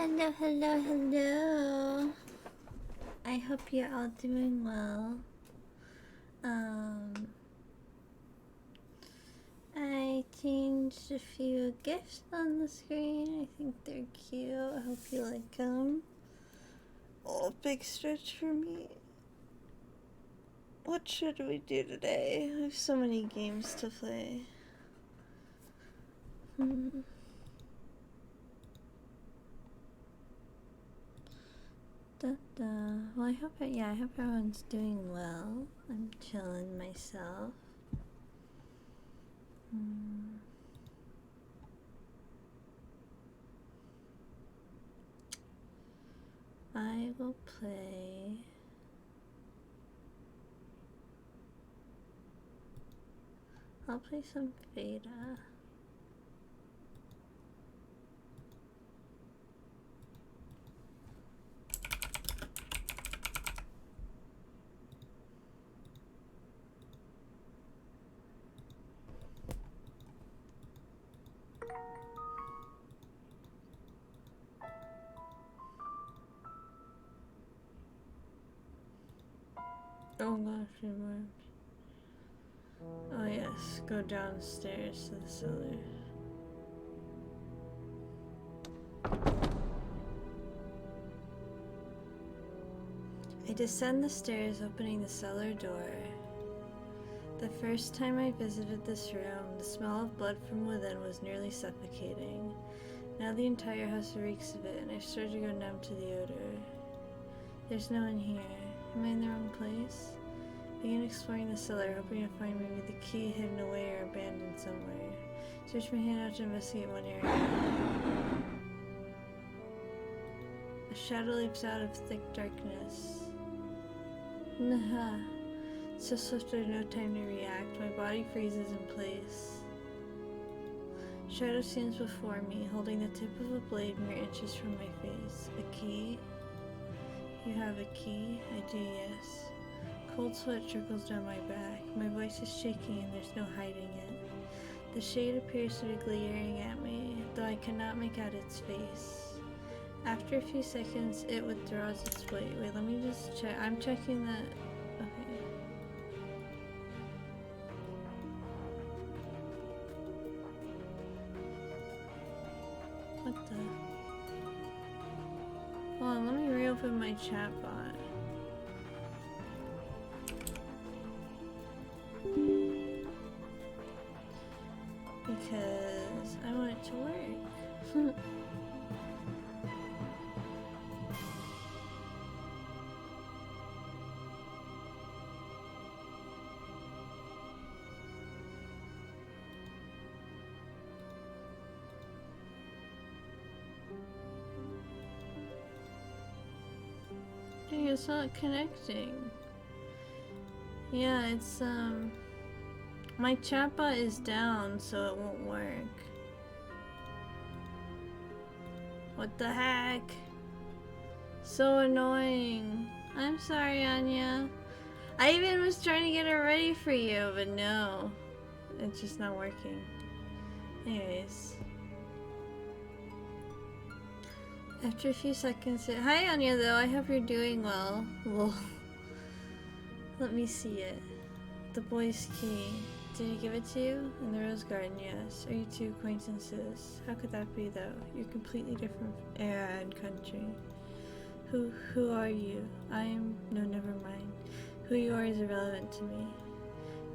Hello, hello, hello. I hope you're all doing well. I changed a few gifts on the screen. I think they're cute. I hope you like them. Oh, big stretch for me. What should we do today? I have so many games to play. Well, I hope everyone's doing well. I'm chilling myself. I will play I'll play some Fata. Oh gosh, it worked. Oh yes, go downstairs to the cellar. I descend the stairs, opening the cellar door. The first time I visited this room, the smell of blood from within was nearly suffocating. Now the entire house reeks of it, and I start to go numb to the odor. There's no one here. Am I in the wrong place? I begin exploring the cellar, hoping to find maybe the key hidden away or abandoned somewhere. Stretch my hand out to investigate one area. A shadow leaps out of thick darkness. Naha. So swift I have no time to react. My body freezes in place. Shadow stands before me, holding the tip of a blade mere inches from my face. A key? You have a key? I do, yes. Cold sweat trickles down my back. My voice is shaking and there's no hiding it. The shade appears to be glaring at me, though I cannot make out its face. After a few seconds, it withdraws its weight. Wait, let me just check. I'm checking the... Okay. What the... Hold on, let me reopen my chat bot. Because I want it to work. Dang, it's not connecting. Yeah, it's my chatbot is down, so it won't work. What the heck? So annoying. I'm sorry, Anya. I even was trying to get it ready for you, but no. It's just not working. Anyways. After a few seconds, hi Anya though, I hope you're doing well. Well, let me see it. The boy's key. Did he give it to you? In the rose garden, yes. Are you two acquaintances? How could that be though? You're completely different era and country. Who are you? No, never mind. Who you are is irrelevant to me.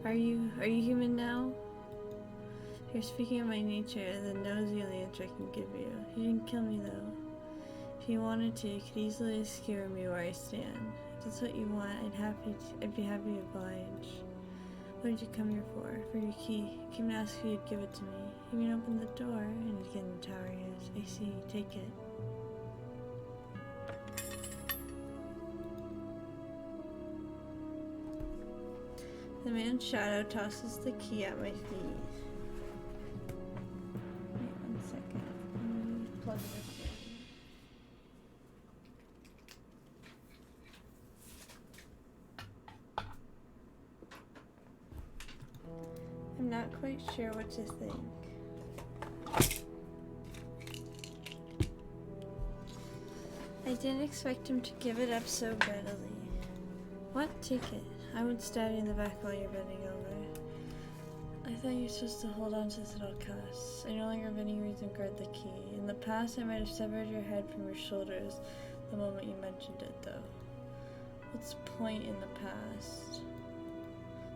Are you human now? You're speaking of my nature, the nosy only answer I can give you. You didn't kill me though. If you wanted to, you could easily skewer me where I stand. If that's what you want, I'd be happy to oblige. What did you come here for? For your key. I came to ask if you'd give it to me. You mean open the door? And again the tower is. I see, take it. The man's shadow tosses the key at my feet. Wait 1 second. Let me plug this in. I'm not quite sure what to think. didn't expect him to give it up so readily. What? Take it. I won't stab you in the back while you're bending over. I thought you were supposed to hold on to this at all costs. I no longer have any reason to guard the key. In the past, I might have severed your head from your shoulders the moment you mentioned it, though. What's the point in the past?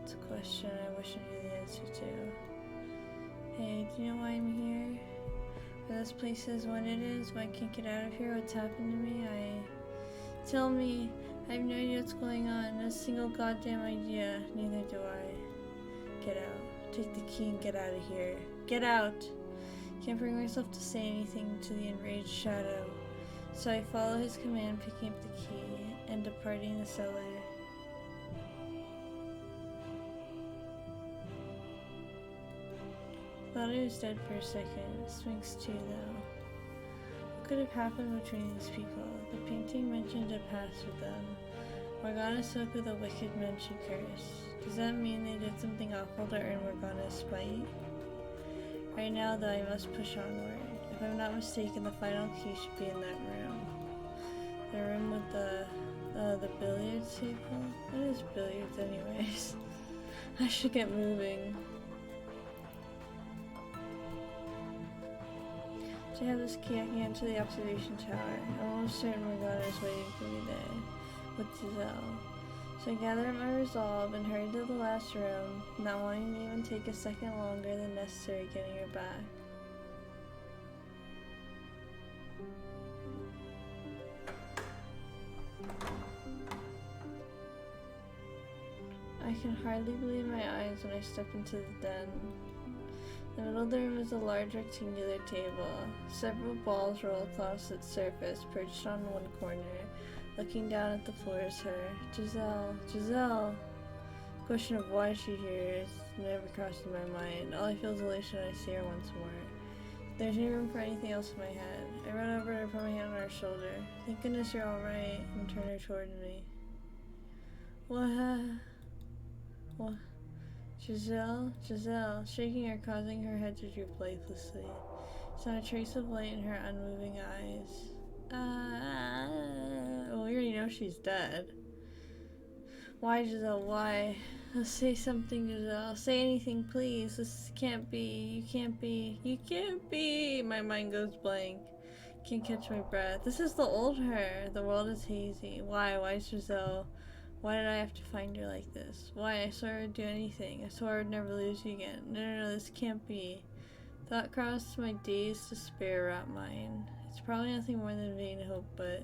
It's a question I wish I knew the answer to. Hey, do you know why I'm here? Where this place is, when it is, why I can't get out of here, what's happened to me? Tell me. I have no idea what's going on. Not a single goddamn idea. Neither do I. Get out. Take the key and get out of here. Get out! Can't bring myself to say anything to the enraged shadow. So I follow his command, picking up the key and departing the cellar. Thought I was dead for a second. Sphinx too, though. What could have happened between these people? The painting mentioned a past with them. Morgana spoke with a wicked men she cursed. Does that mean they did something awful to earn Morgana's spite? Right now, though, I must push onward. If I'm not mistaken, the final key should be in that room. The room with the billiards table? What is billiards anyways? I should get moving. To have this key, I can get to the observation tower. I'm almost certain Morgana is waiting for me there, with Giselle. So I gather up my resolve and hurry to the last room, not wanting to even take a second longer than necessary getting her back. I can hardly believe my eyes when I step into the den. In the middle of the room is a large rectangular table. Several balls roll across its surface, perched on one corner. Looking down at the floor is her. Giselle. Giselle! The question of why she's here has never crossed in my mind. All I feel is elation when I see her once more. There's no room for anything else in my head. I run over and put my hand on her shoulder. Thank goodness you're alright, and turn her toward me. What? Giselle? Giselle, shaking her, causing her head to droop lifelessly. There's not a trace of light in her unmoving eyes. Well, we already know she's dead. Why, Giselle, why? Say something, Giselle. Say anything, please. This can't be. You can't be. You can't be. My mind goes blank. Can't catch my breath. This is the old her. The world is hazy. Why? Why, Giselle? Why did I have to find her like this? Why? I swore I'd do anything. I swore I would never lose you again. No, this can't be. Thought crossed my dazed despair wrapped mind. It's probably nothing more than vain hope, but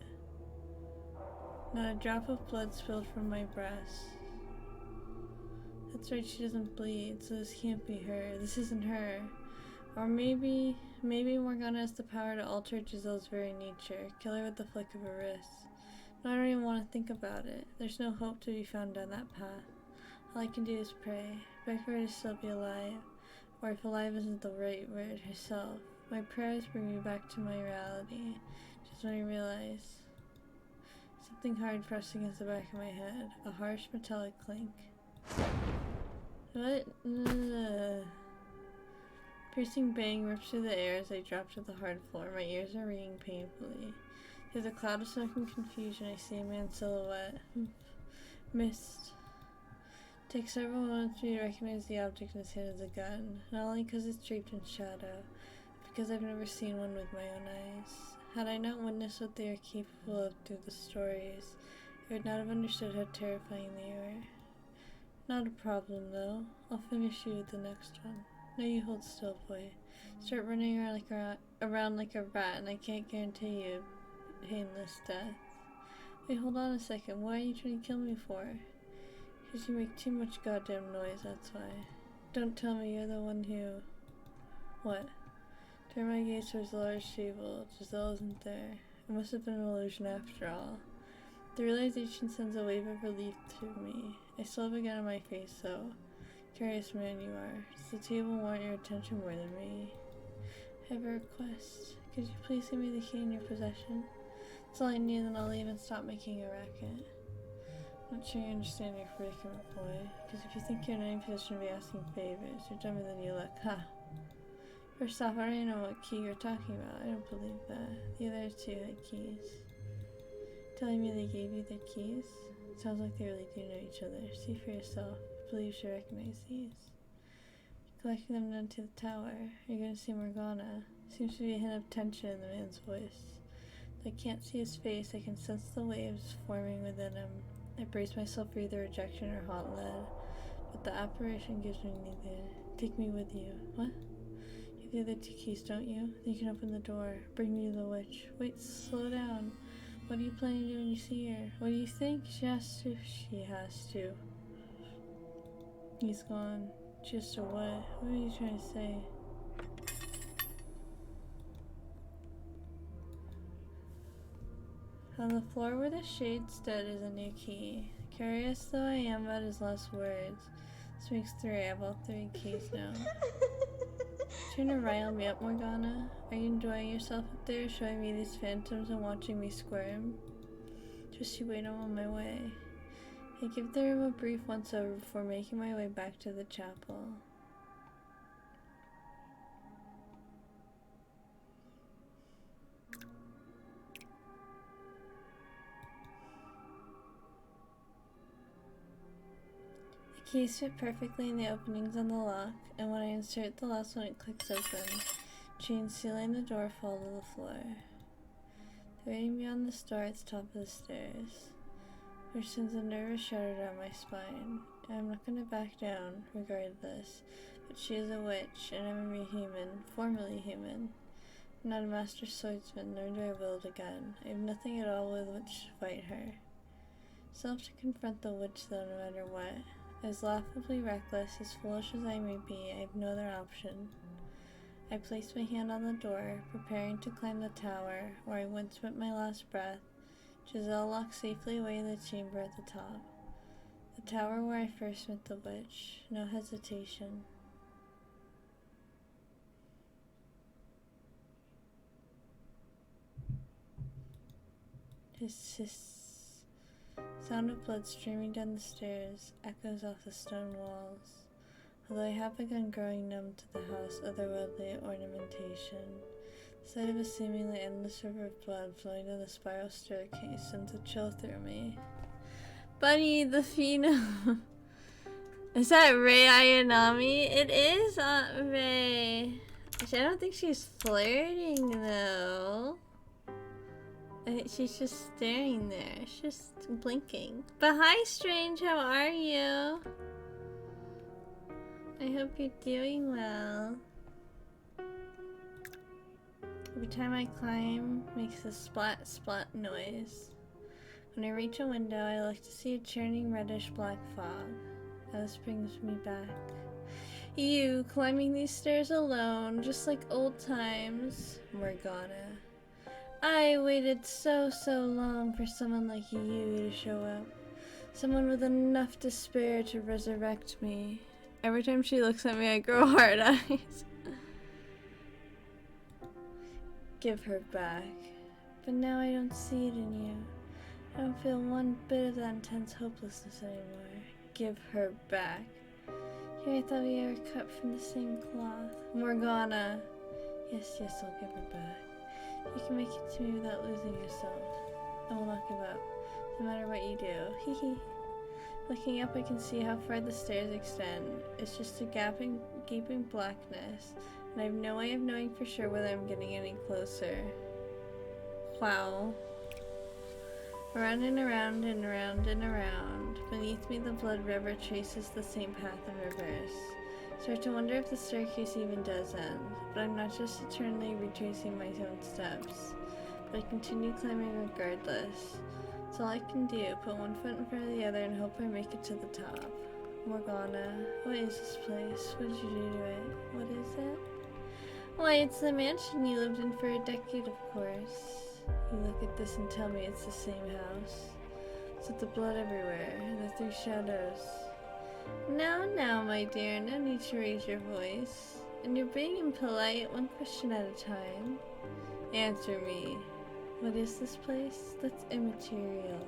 not a drop of blood spilled from my breast. That's right, she doesn't bleed, so this can't be her. This isn't her. Or maybe Morgana has the power to alter Giselle's very nature, kill her with the flick of a wrist. I don't even want to think about it. There's no hope to be found down that path. All I can do is pray. Beg for her to still be alive. Or if alive isn't the right word, herself. My prayers bring me back to my reality. Just when I realize something hard pressed against the back of my head. A harsh metallic clink. What? Piercing bang rips through the air as I drop to the hard floor. My ears are ringing painfully. Through the cloud of smoke and confusion, I see a man's silhouette. Mist. It takes several moments for me to recognize the object in his hand as a gun, not only because it's draped in shadow, but because I've never seen one with my own eyes. Had I not witnessed what they are capable of through the stories, I would not have understood how terrifying they were. Not a problem, though. I'll finish you with the next one. No, you hold still, boy. Start running around like a rat, and I can't guarantee you painless death. Wait, hold on a second. Why are you trying to kill me for? Because you make too much goddamn noise, that's why. Don't tell me you're the one who... What? Turn my gaze towards the large table. Giselle isn't there. It must have been an illusion after all. The realization sends a wave of relief through me. I still have a gun on my face, though. Curious man you are. Does the table want your attention more than me? I have a request. Could you please give me the key in your possession? That's all I need, then I'll leave and stop making a racket. I'm not sure you understand your predicament, boy. Because if you think you're in any position to be asking favors, you're dumber than you look. Ha! First off, I don't even know what key you're talking about. I don't believe that. The other two had keys. Telling me they gave you their keys? Sounds like they really do know each other. See for yourself. I believe she'll recognize these. Collecting them down to the tower. You're gonna see Morgana. Seems to be a hint of tension in the man's voice. Though I can't see his face, I can sense the waves forming within him. I brace myself for either rejection or hot lead. But the apparition gives me neither. Take me with you. What? You have the other two keys, don't you? Then you can open the door. Bring me to the witch. Wait, slow down. What are you planning to do when you see her? What do you think? She has to. She has to. He's gone. Just a what? What are you trying to say? On the floor where the shade stood is a new key. Curious though I am about his last words. This makes 3. I have all 3 keys now. Trying to rile me up, Morgana? Are you enjoying yourself up there, showing me these phantoms and watching me squirm? Just you wait, I'm on my way. I give the room a brief once-over before making my way back to the chapel. The keys fit perfectly in the openings on the lock, and when I insert the last one it clicks open. Chains sealing the door fall to the floor. Waiting beyond the door at the top of the stairs, which sends a nervous shudder down my spine. I'm not going to back down, regardless, but she is a witch, and I'm a human, formerly human. I'm not a master swordsman, nor do I wield a gun. I have nothing at all with which to fight her. Still have to confront the witch, though, no matter what. As laughably reckless, as foolish as I may be, I have no other option. I placed my hand on the door, preparing to climb the tower, where I once spent my last breath. Giselle locked safely away in the chamber at the top. The tower where I first met the witch. No hesitation. Hiss. Sound of blood streaming down the stairs echoes off the stone walls. Although I have begun growing numb to the house otherworldly ornamentation, the sight of a seemingly endless river of blood flowing down the spiral staircase sends a chill through me. Bunny the Phenom! Is that Rei Ayanami? It is Aunt Rei. I don't think she's flirting though. She's just staring there. She's just blinking. But hi, Strange. How are you? I hope you're doing well. Every time I climb, makes a splat splat noise. When I reach a window, I look to see a churning reddish black fog. Now this brings me back. You climbing these stairs alone, just like old times, Morgana. I waited so long for someone like you to show up. Someone with enough despair to resurrect me. Every time she looks at me, I grow hard eyes. Give her back. But now I don't see it in you. I don't feel one bit of that intense hopelessness anymore. Give her back. Here I thought we were cut from the same cloth. Morgana. Yes, I'll give her back. You can make it to me without losing yourself. I will not give up, no matter what you do. Hee hee. Looking up, I can see how far the stairs extend. It's just a gaping blackness, and I have no way of knowing for sure whether I'm getting any closer. Wow. Around and around and around and around. Beneath me, the blood river traces the same path in reverse. Start to wonder if the staircase even does end, but I'm not just eternally retracing my own steps, but I continue climbing regardless. It's all I can do, put one foot in front of the other and hope I make it to the top. Morgana, what is this place? What did you do to it? What is it? Why, it's the mansion you lived in for a decade, of course. You look at this and tell me it's the same house. It's with the blood everywhere, and the 3 shadows. Now, my dear, no need to raise your voice. And you're being impolite, one question at a time. Answer me. What is this place? That's immaterial.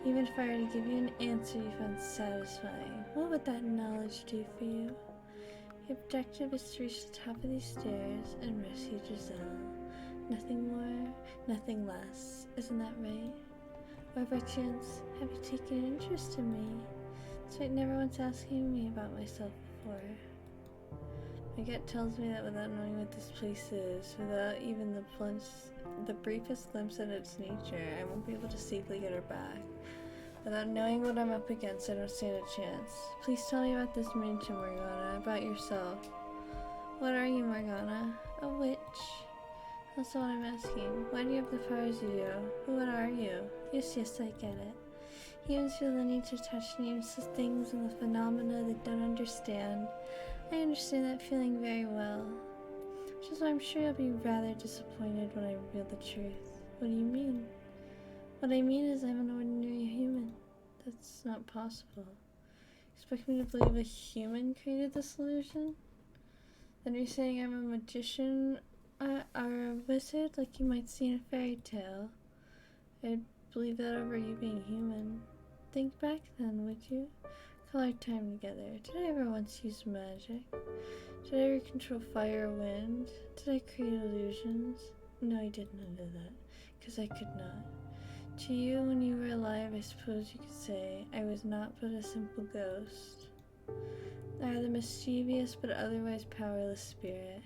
Even if I were to give you an answer you found satisfying, what would that knowledge do for you? Your objective is to reach the top of these stairs and rescue Giselle. Nothing more, nothing less. Isn't that right? Or by chance, have you taken an interest in me? Despite never once asking me about myself before. My gut tells me that without knowing what this place is, without even the briefest glimpse at its nature, I won't be able to safely get her back. Without knowing what I'm up against, I don't stand a chance. Please tell me about this mansion, Morgana, about yourself. What are you, Morgana? A witch? That's what I'm asking. Why do you have the powers you do? What are you? Yes, I get it. Humans feel the need to attach names to things and the phenomena they don't understand. I understand that feeling very well. Which is why I'm sure you'll be rather disappointed when I reveal the truth. What do you mean? What I mean is I'm an ordinary human. That's not possible. Expect me to believe a human created this illusion? Then you're saying I'm a magician or a wizard like you might see in a fairy tale. I'd believe that over you being human. Think back then, would you? Call our time together. Did I ever once use magic? Did I ever control fire or wind? Did I create illusions? No, I did none of that, because I could not. To you, when you were alive, I suppose you could say, I was not but a simple ghost. I was a mischievous but otherwise powerless spirit.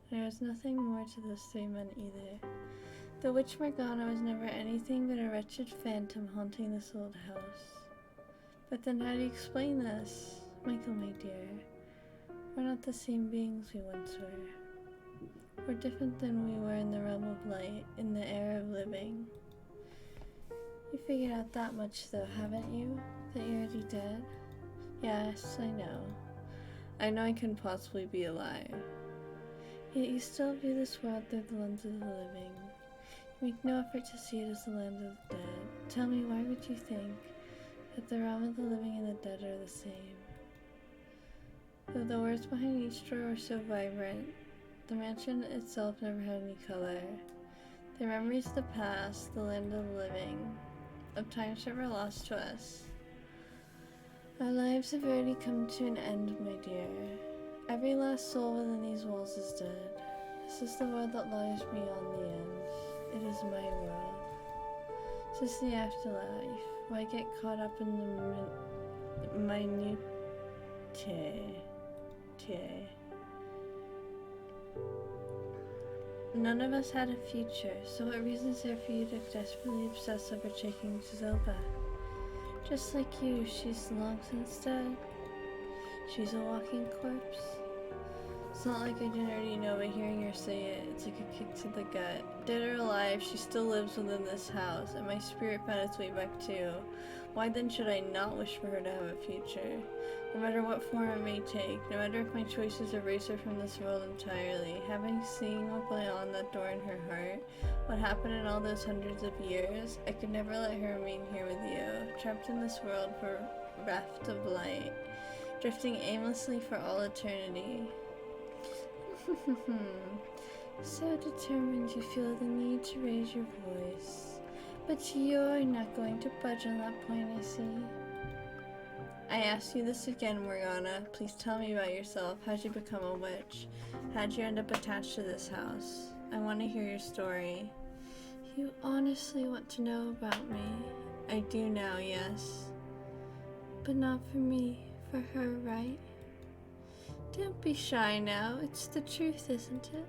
There was nothing more to those three men either. The witch Morgana was never anything but a wretched phantom haunting this old house. But then how do you explain this? Michael, my dear, we're not the same beings we once were. We're different than we were in the realm of light, in the air of living. You figured out that much though, haven't you? That you're already dead? Yes, I know. I know I couldn't possibly be alive. Yet you still view this world through the lens of the living. You make no effort to see it as the land of the dead. Tell me, why would you think that the realm of the living and the dead are the same? Though the words behind each door were so vibrant, the mansion itself never had any color. The memories of the past, the land of the living, of times that were lost to us. Our lives have already come to an end, my dear. Every last soul within these walls is dead. This is the world that lies beyond the end. It is my world. This is the afterlife. Why get caught up in the minutiae? None of us had a future, so what reason is there for you to desperately obsess over checking Zelda? Just like you, she's long since dead. She's a walking corpse. It's not like I didn't already know, but hearing her say it, it's like a kick to the gut. Dead or alive, she still lives within this house, and my spirit found its way back too. Why then should I not wish for her to have a future? No matter what form it may take, no matter if my choices erase her from this world entirely, having seen what lay on that door in her heart, what happened in all those hundreds of years, I could never let her remain here with you, trapped in this world for raft of light, drifting aimlessly for all eternity. So determined you feel the need to raise your voice, but you're not going to budge on that point, I see. I ask you this again, Morgana. Please tell me about yourself. How'd you become a witch? How'd you end up attached to this house? I want to hear your story. You honestly want to know about me? I do now, yes. But not for me, for her, right? Don't be shy now. It's the truth, isn't it?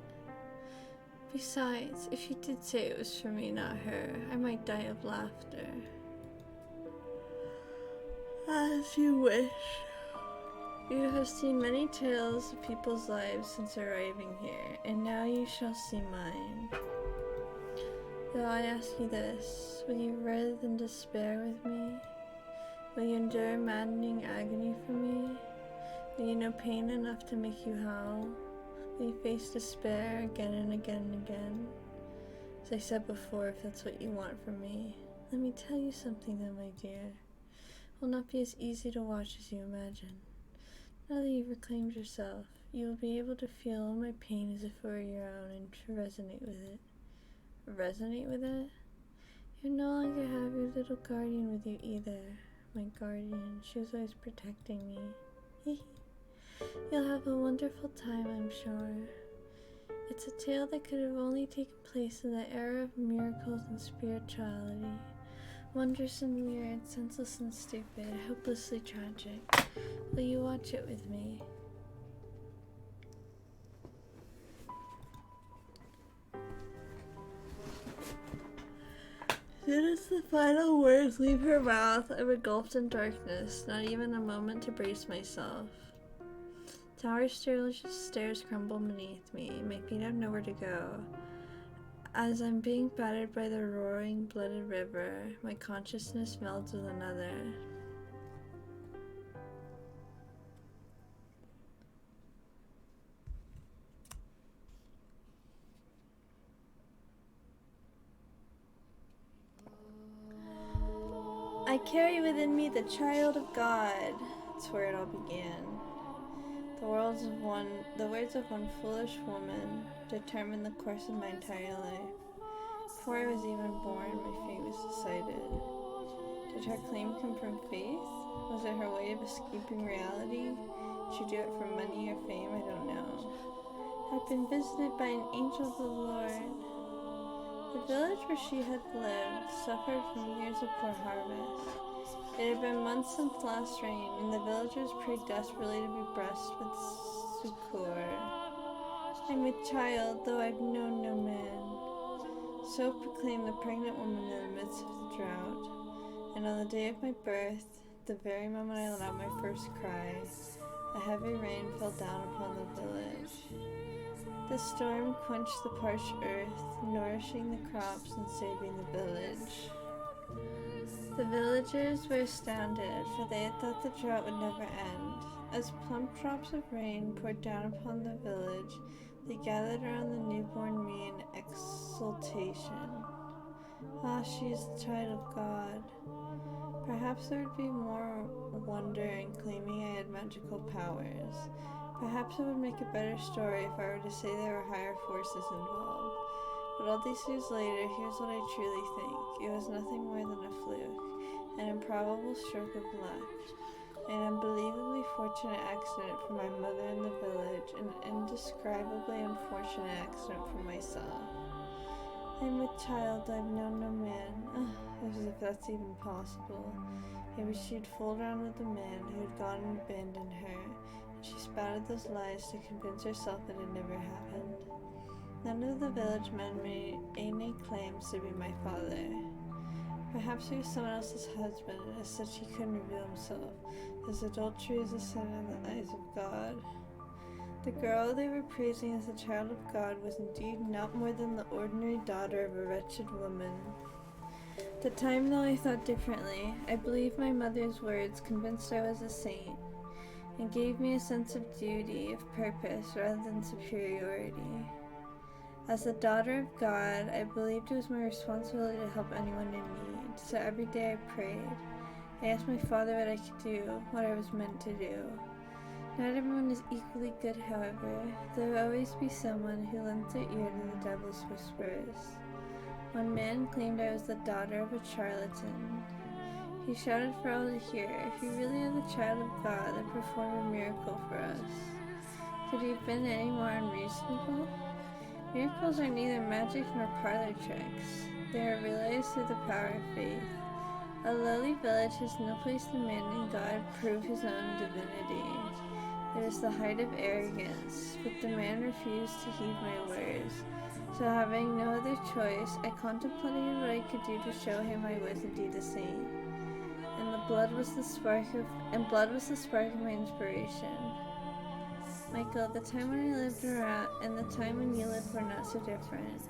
Besides, if you did say it was for me, not her, I might die of laughter. As you wish. You have seen many tales of people's lives since arriving here, and now you shall see mine. Though I ask you this, will you writhe in despair with me? Will you endure maddening agony for me? Will you know pain enough to make you howl? Will you face despair again and again and again? As I said before, if that's what you want from me, let me tell you something then, my dear. It will not be as easy to watch as you imagine. Now that you've reclaimed yourself, you will be able to feel all my pain as if it were your own and to resonate with it. Resonate with it? You no longer have your little guardian with you either. My guardian, she was always protecting me. You'll have a wonderful time, I'm sure. It's a tale that could have only taken place in the era of miracles and spirituality, Wondrous and weird, senseless and stupid, hopelessly tragic. Will you watch it with me? As soon as the final words leave her mouth, I'm engulfed in darkness, not even a moment to brace myself. Tower stairs crumble beneath me, my feet have nowhere to go. As I'm being battered by the roaring, blooded river, my consciousness melds with another. I carry within me the child of God. That's where it all began. The words of one foolish woman determined the course of my entire life. Before I was even born, my fate was decided. Did her claim come from faith? Was it her way of escaping reality? Did she do it for money or fame? I don't know. I'd been visited by an angel of the Lord. The village where she had lived suffered from years of poor harvest. It had been months since last rain, and the villagers prayed desperately to be blessed with succor. I'm a child, though I've known no man. So proclaimed the pregnant woman in the midst of the drought. And on the day of my birth, the very moment I let out my first cry, a heavy rain fell down upon the village. The storm quenched the parched earth, nourishing the crops and saving the village. The villagers were astounded, for they had thought the drought would never end. As plump drops of rain poured down upon the village, they gathered around the newborn me in exultation. Ah, she is the child of God. Perhaps there would be more wonder in claiming I had magical powers. Perhaps it would make a better story if I were to say there were higher forces involved. But all these years later, here's what I truly think. It was nothing more than a fluke, an improbable stroke of luck, an unbelievably fortunate accident for my mother and the village, an indescribably unfortunate accident for myself. I'm a child, I've known no man. As if that's even possible. Maybe she'd fooled around with a man who had gone and abandoned her, and she spouted those lies to convince herself that it never happened. None of the village men made any claims to be my father. Perhaps he was someone else's husband, and as such he couldn't reveal himself, as adultery is a sin in the eyes of God. The girl they were praising as the child of God was indeed not more than the ordinary daughter of a wretched woman. At the time, though, I thought differently. I believed my mother's words, convinced I was a saint, and gave me a sense of duty, of purpose, rather than superiority. As the daughter of God, I believed it was my responsibility to help anyone in need, so every day I prayed. I asked my Father what I could do, what I was meant to do. Not everyone is equally good, however. There will always be someone who lends their ear to the devil's whispers. One man claimed I was the daughter of a charlatan. He shouted for all to hear, if you really are the child of God, then perform a miracle for us. Could he have been any more unreasonable? Miracles are neither magic nor parlor tricks. They are realized through the power of faith. A lowly village has no place demanding God prove his own divinity. It is the height of arrogance, but the man refused to heed my words. So having no other choice, I contemplated what I could do to show him I was indeed a saint. And blood was the spark of my inspiration. Michael, the time when I lived around and the time when you lived were not so different.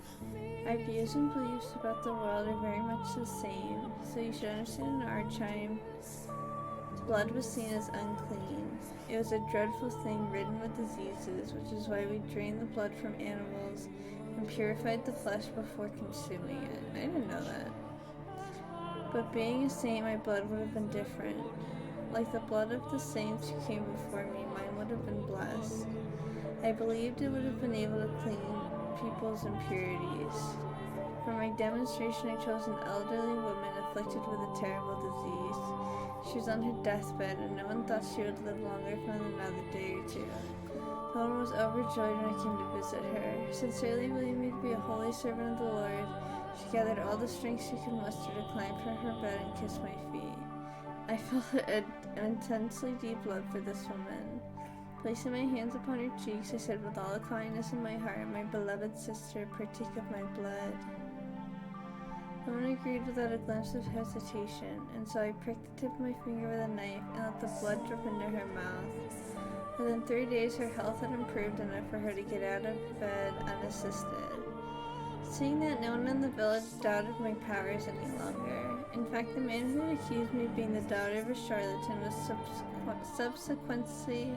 Our views and beliefs about the world are very much the same, so you should understand in our time, blood was seen as unclean. It was a dreadful thing ridden with diseases, which is why we drained the blood from animals and purified the flesh before consuming it. I didn't know that. But being a saint, my blood would have been different. Like the blood of the saints who came before me, mine would have been blessed. I believed it would have been able to clean people's impurities. For my demonstration, I chose an elderly woman afflicted with a terrible disease. She was on her deathbed, and no one thought she would live longer than another day or two. No one was overjoyed when I came to visit her. Sincerely believing me to be a holy servant of the Lord, She gathered all the strength she could muster to climb from her bed and kiss my feet. I felt an intensely deep love for this woman. Placing my hands upon her cheeks, I said with all the kindness in my heart, "My beloved sister, partake of my blood." The woman agreed without a glimpse of hesitation, and so I pricked the tip of my finger with a knife and let the blood drip into her mouth. Within 3 days, her health had improved enough for her to get out of bed unassisted. Seeing that no one in the village doubted my powers any longer. In fact, the man who had accused me of being the daughter of a charlatan was subsequently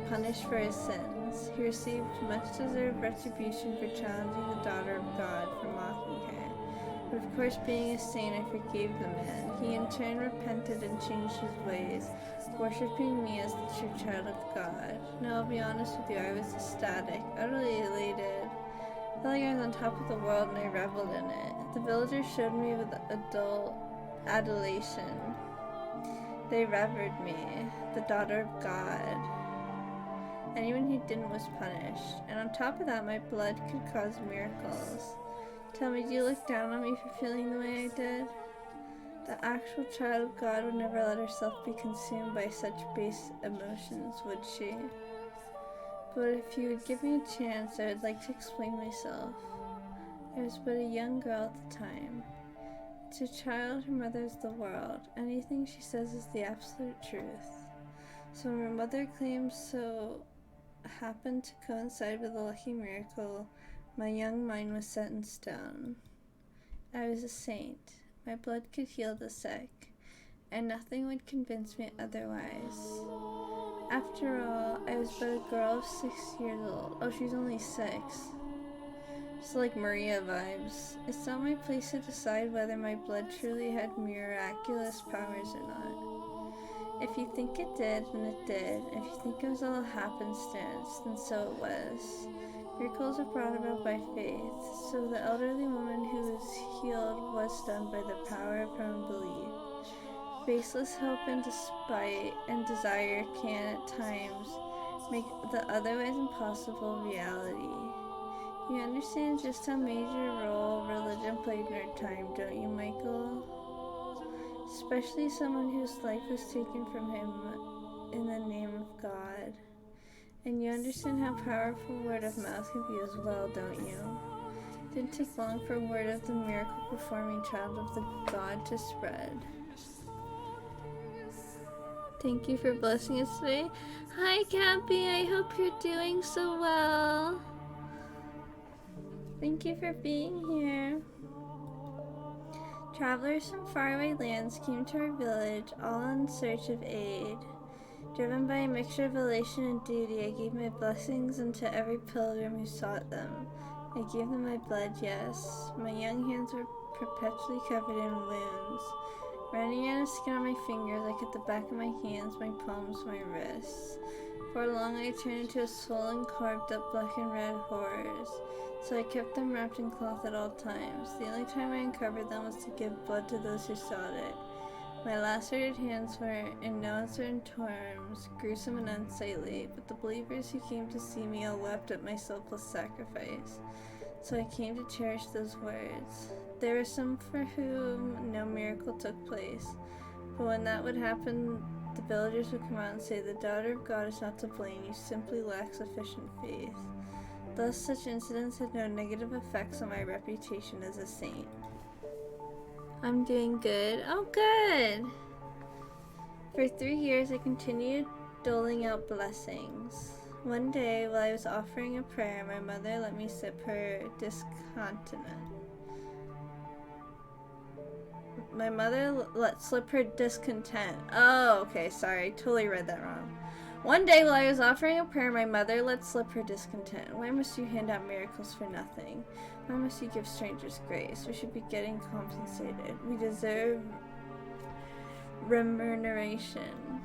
punished for his sins. He received much deserved retribution for challenging the daughter of God for mocking her. But of course, being a saint, I forgave the man. He in turn repented and changed his ways, worshipping me as the true child of God. Now, I'll be honest with you, I was ecstatic, utterly elated. I felt like I was on top of the world and I reveled in it. The villagers showed me with adult adulation. They revered me, the daughter of God. Anyone who didn't was punished. And on top of that, my blood could cause miracles. Tell me, do you look down on me for feeling the way I did? The actual child of God would never let herself be consumed by such base emotions, would she? But if you would give me a chance, I would like to explain myself. I was but a young girl at the time. To a child, her mother is the world. Anything she says is the absolute truth. So when her mother claims so happened to coincide with a lucky miracle, my young mind was set in stone. I was a saint. My blood could heal the sick, and nothing would convince me otherwise. After all, I was but a girl of 6 years old. Oh, she's only 6. Just like Maria vibes. It's not my place to decide whether my blood truly had miraculous powers or not. If you think it did, then it did. If you think it was all happenstance, then so it was. Miracles are brought about by faith, so the elderly woman who was healed was done by the power of her own belief. Baseless hope and despite and desire can, at times, make the otherwise impossible reality. You understand just how major a role religion played in our time, don't you, Michael? Especially someone whose life was taken from him in the name of God. And you understand how powerful word of mouth can be as well, don't you? It didn't take long for word of the miracle-performing child of the God to spread. Thank you for blessing us today. Hi, Cappy. I hope you're doing so well. Thank you for being here. Travelers from faraway lands came to our village, all in search of aid. Driven by a mixture of elation and duty, I gave my blessings unto every pilgrim who sought them. I gave them my blood, yes. My young hands were perpetually covered in wounds. Running out of skin on my fingers, I cut the back of my hands, my palms, my wrists. For long I turned into a swollen, carved up black and red horrors. So I kept them wrapped in cloth at all times. The only time I uncovered them was to give blood to those who sought it. My lacerated hands were, in no uncertain terms, gruesome and unsightly, but the believers who came to see me all wept at my selfless sacrifice. So I came to cherish those words. There were some for whom no miracle took place, but when that would happen, the villagers would come out and say, "The daughter of God is not to blame, you simply lack sufficient faith." Thus, such incidents had no negative effects on my reputation as a saint. I'm doing good. Oh, good! For 3 years, I continued doling out blessings. One day, while I was offering a prayer, my mother let me sip her discontinent. My mother let slip her discontent. Oh, okay, sorry. Totally read that wrong. One day, while I was offering a prayer, my mother let slip her discontent. Why must you hand out miracles for nothing? Why must you give strangers grace? We should be getting compensated. We deserve remuneration.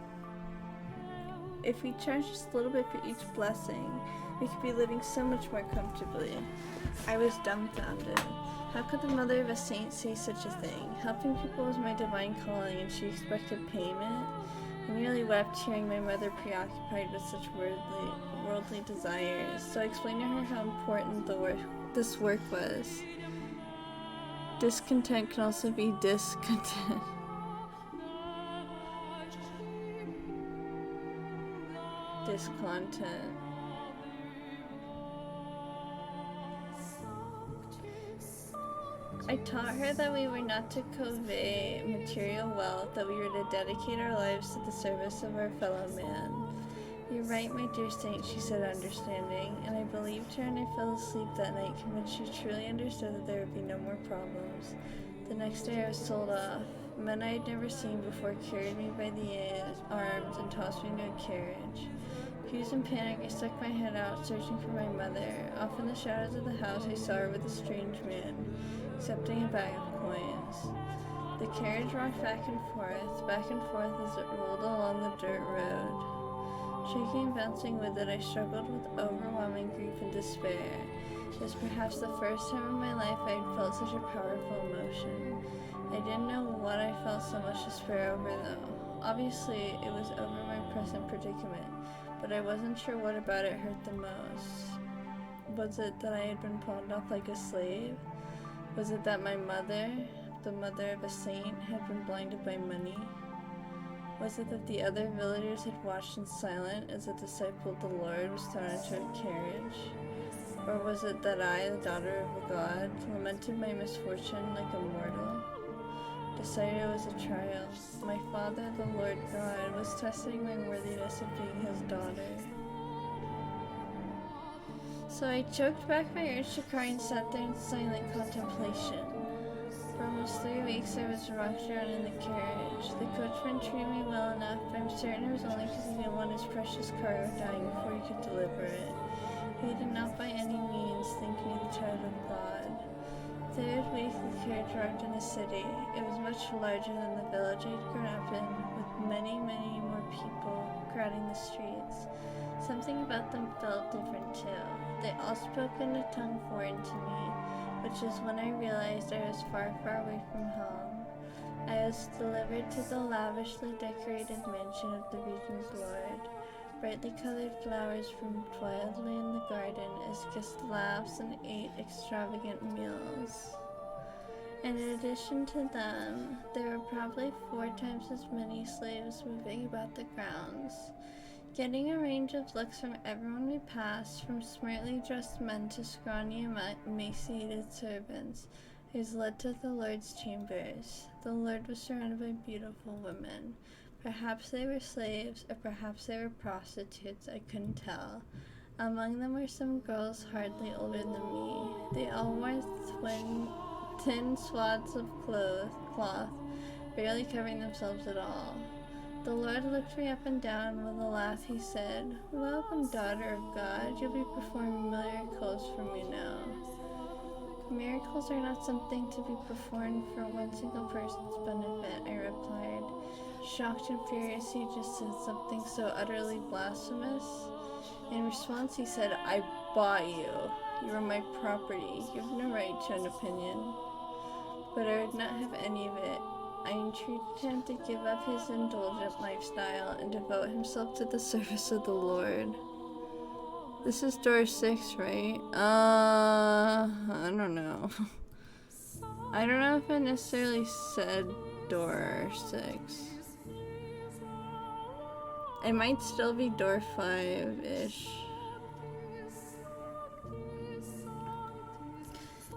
If we charge just a little bit for each blessing, we could be living so much more comfortably. I was dumbfounded. How could the mother of a saint say such a thing? Helping people was my divine calling, and she expected payment? I nearly wept hearing my mother preoccupied with such worldly desires. So I explained to her how important this work was. Discontent can also be discontent. Discontent. I taught her that we were not to convey material wealth, that we were to dedicate our lives to the service of our fellow man. You're right, my dear saint, she said, understanding, and I believed her, and I fell asleep that night, convinced she truly understood that there would be no more problems. The next day I was told off. Men I had never seen before carried me by the arms and tossed me into a carriage. Confused in panic, I stuck my head out, searching for my mother. Off in the shadows of the house, I saw her with a strange man, accepting a bag of coins. The carriage rocked back and forth as it rolled along the dirt road. Shaking and bouncing with it, I struggled with overwhelming grief and despair. It was perhaps the first time in my life I had felt such a powerful emotion. I didn't know what I felt so much despair over, though. Obviously, it was over my present predicament, but I wasn't sure what about it hurt the most. Was it that I had been pawned off like a slave? Was it that my mother, the mother of a saint, had been blinded by money? Was it that the other villagers had watched in silence as a disciple of the Lord was thrown into a carriage? Or was it that I, the daughter of a god, lamented my misfortune like a mortal? Decided it was a trial. My Father, the Lord God, was testing my worthiness of being his daughter. So I choked back my urge to cry and sat there in silent contemplation. For almost 3 weeks I was rocked around in the carriage. The coachman treated me well enough, but I'm certain it was only because he didn't want his precious cargo dying before he could deliver it. He did not by any means think me the child of God. Third week the carriage arrived in the city. It was much larger than the village I had grown up in, with many, many more people crowding the streets. Something about them felt different too. They all spoke in a tongue foreign to me, which is when I realized I was far, far away from home. I was delivered to the lavishly decorated mansion of the region's lord. Brightly colored flowers bloomed wildly in the garden as guests laughed and ate extravagant meals. And in addition to them, there were probably 4 times as many slaves moving about the grounds, getting a range of looks from everyone we passed, from smartly dressed men to scrawny, emaciated servants, who led to the Lord's chambers. The Lord was surrounded by beautiful women. Perhaps they were slaves, or perhaps they were prostitutes, I couldn't tell. Among them were some girls hardly older than me. They all wore thin swaths of cloth, barely covering themselves at all. The Lord looked me up and down, and with a laugh he said, "Welcome, daughter of God, you'll be performing miracles for me now." "Miracles are not something to be performed for one single person's benefit," I replied. Shocked and furious, he just said something so utterly blasphemous. In response, he said, "I bought you. You are my property. You have no right to an opinion." But I would not have any of it. I entreated him to give up his indulgent lifestyle and devote himself to the service of the Lord. This is door 6, right? I don't know. I don't know if it necessarily said door 6. It might still be door 5-ish.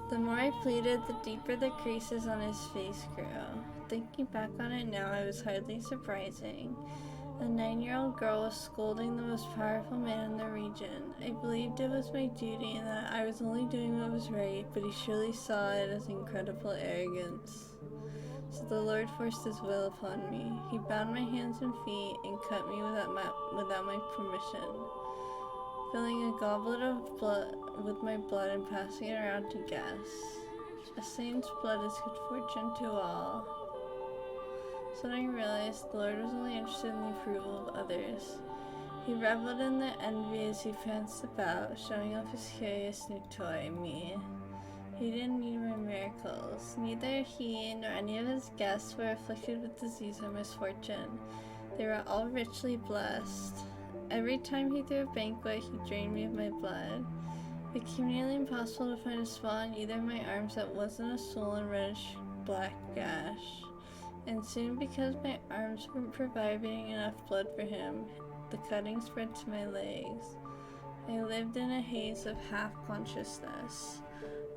The more I pleaded, the deeper the creases on his face grew. Thinking back on it now, it was hardly surprising. A 9-year-old girl was scolding the most powerful man in the region. I believed it was my duty and that I was only doing what was right, but he surely saw it as incredible arrogance. So the Lord forced his will upon me. He bound my hands and feet and cut me without my permission, filling a goblet of blood with my blood and passing it around to guests. A saint's blood is good fortune to all. So then I realized the Lord was only interested in the approval of others. He reveled in their envy as he pranced about, showing off his curious new toy, me. He didn't need my miracles. Neither he nor any of his guests were afflicted with disease or misfortune. They were all richly blessed. Every time he threw a banquet, he drained me of my blood. It became nearly impossible to find a spot on either of my arms that wasn't a swollen reddish black gash. And soon, because my arms weren't providing enough blood for him, the cutting spread to my legs. I lived in a haze of half-consciousness.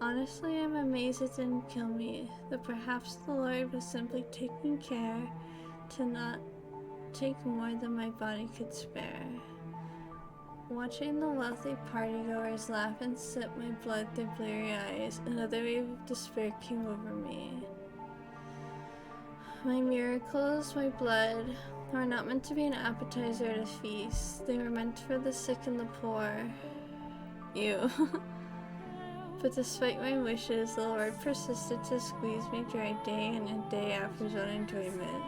Honestly, I'm amazed it didn't kill me, that perhaps the Lord was simply taking care to not take more than my body could spare. Watching the wealthy partygoers laugh and sip my blood through bleary eyes, another wave of despair came over me. My miracles, my blood, were not meant to be an appetizer at a feast. They were meant for the sick and the poor. Ew. But despite my wishes, the Lord persisted to squeeze me dry day in and day out for his own enjoyment.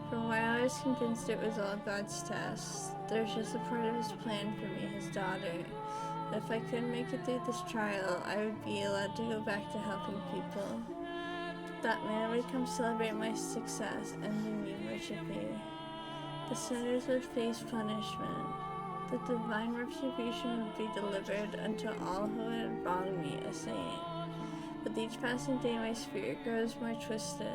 For a while I was convinced it was all God's test. There was just a part of his plan for me, his daughter. That if I couldn't make it through this trial, I would be allowed to go back to helping people. That man would come celebrate my success and leave me worship me. The sinners would face punishment. The divine retribution would be delivered unto all who had wronged me, a saint. With each passing day my spirit grows more twisted.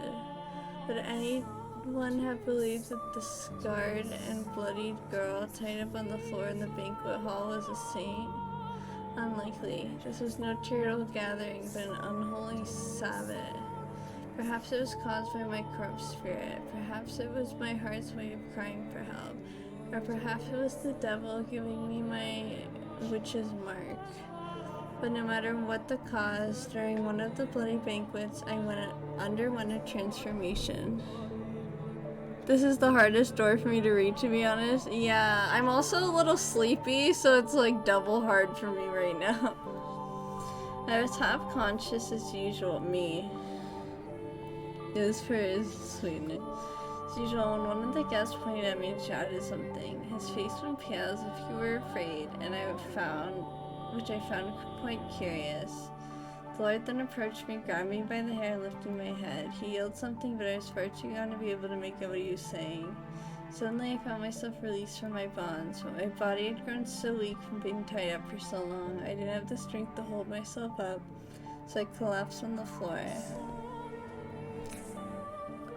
Would anyone have believed that the scarred and bloodied girl tied up on the floor in the banquet hall was a saint? Unlikely. This was no charitable gathering, but an unholy Sabbath. Perhaps it was caused by my corrupt spirit. Perhaps it was my heart's way of crying for help. Or perhaps it was the devil giving me my witch's mark. But no matter what the cause, during one of the bloody banquets, I underwent a transformation. This is the hardest door for me to read, to be honest. Yeah, I'm also a little sleepy, so it's like double hard for me right now. I was half conscious as usual. Me. It was for his sweetness. As usual, when one of the guests pointed at me and shouted something, his face went pale as if he were afraid, and which I found quite curious. The Lord then approached me, grabbed me by the hair, and lifting my head. He yelled something, but I was far too gone to be able to make out what he was saying. Suddenly, I found myself released from my bonds, but my body had grown so weak from being tied up for so long, I didn't have the strength to hold myself up, so I collapsed on the floor.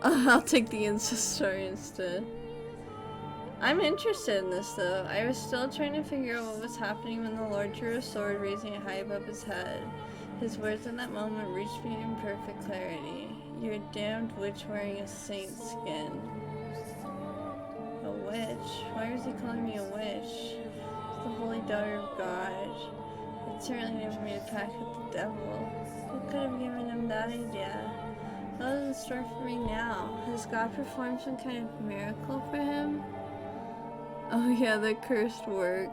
I'll take the incest story instead. I'm interested in this though. I was still trying to figure out what was happening when the Lord drew a sword, raising it high above his head. His words in that moment reached me in perfect clarity. You're a damned witch wearing a saint's skin. A witch? Why was he calling me a witch? The holy daughter of God. It certainly never made a pact with the devil. Who could have given him that idea? What is in store for me now? Has God performed some kind of miracle for him? Oh yeah, the cursed work.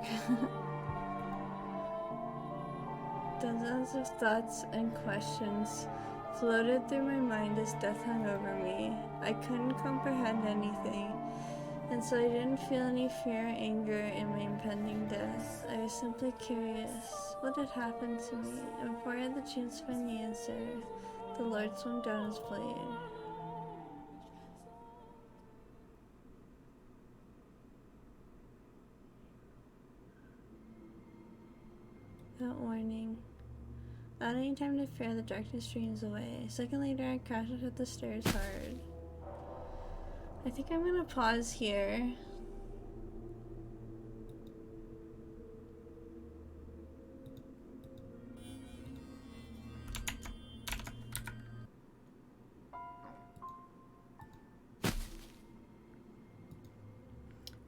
Dozens of thoughts and questions floated through my mind as death hung over me. I couldn't comprehend anything, and so I didn't feel any fear or anger in my impending death. I was simply curious. What had happened to me? And before I had the chance to find the answer, the Lord swung down his blade. Without warning. Without any time to fear, the darkness streams away. A second later, I crashed up the stairs hard. I think I'm gonna pause here.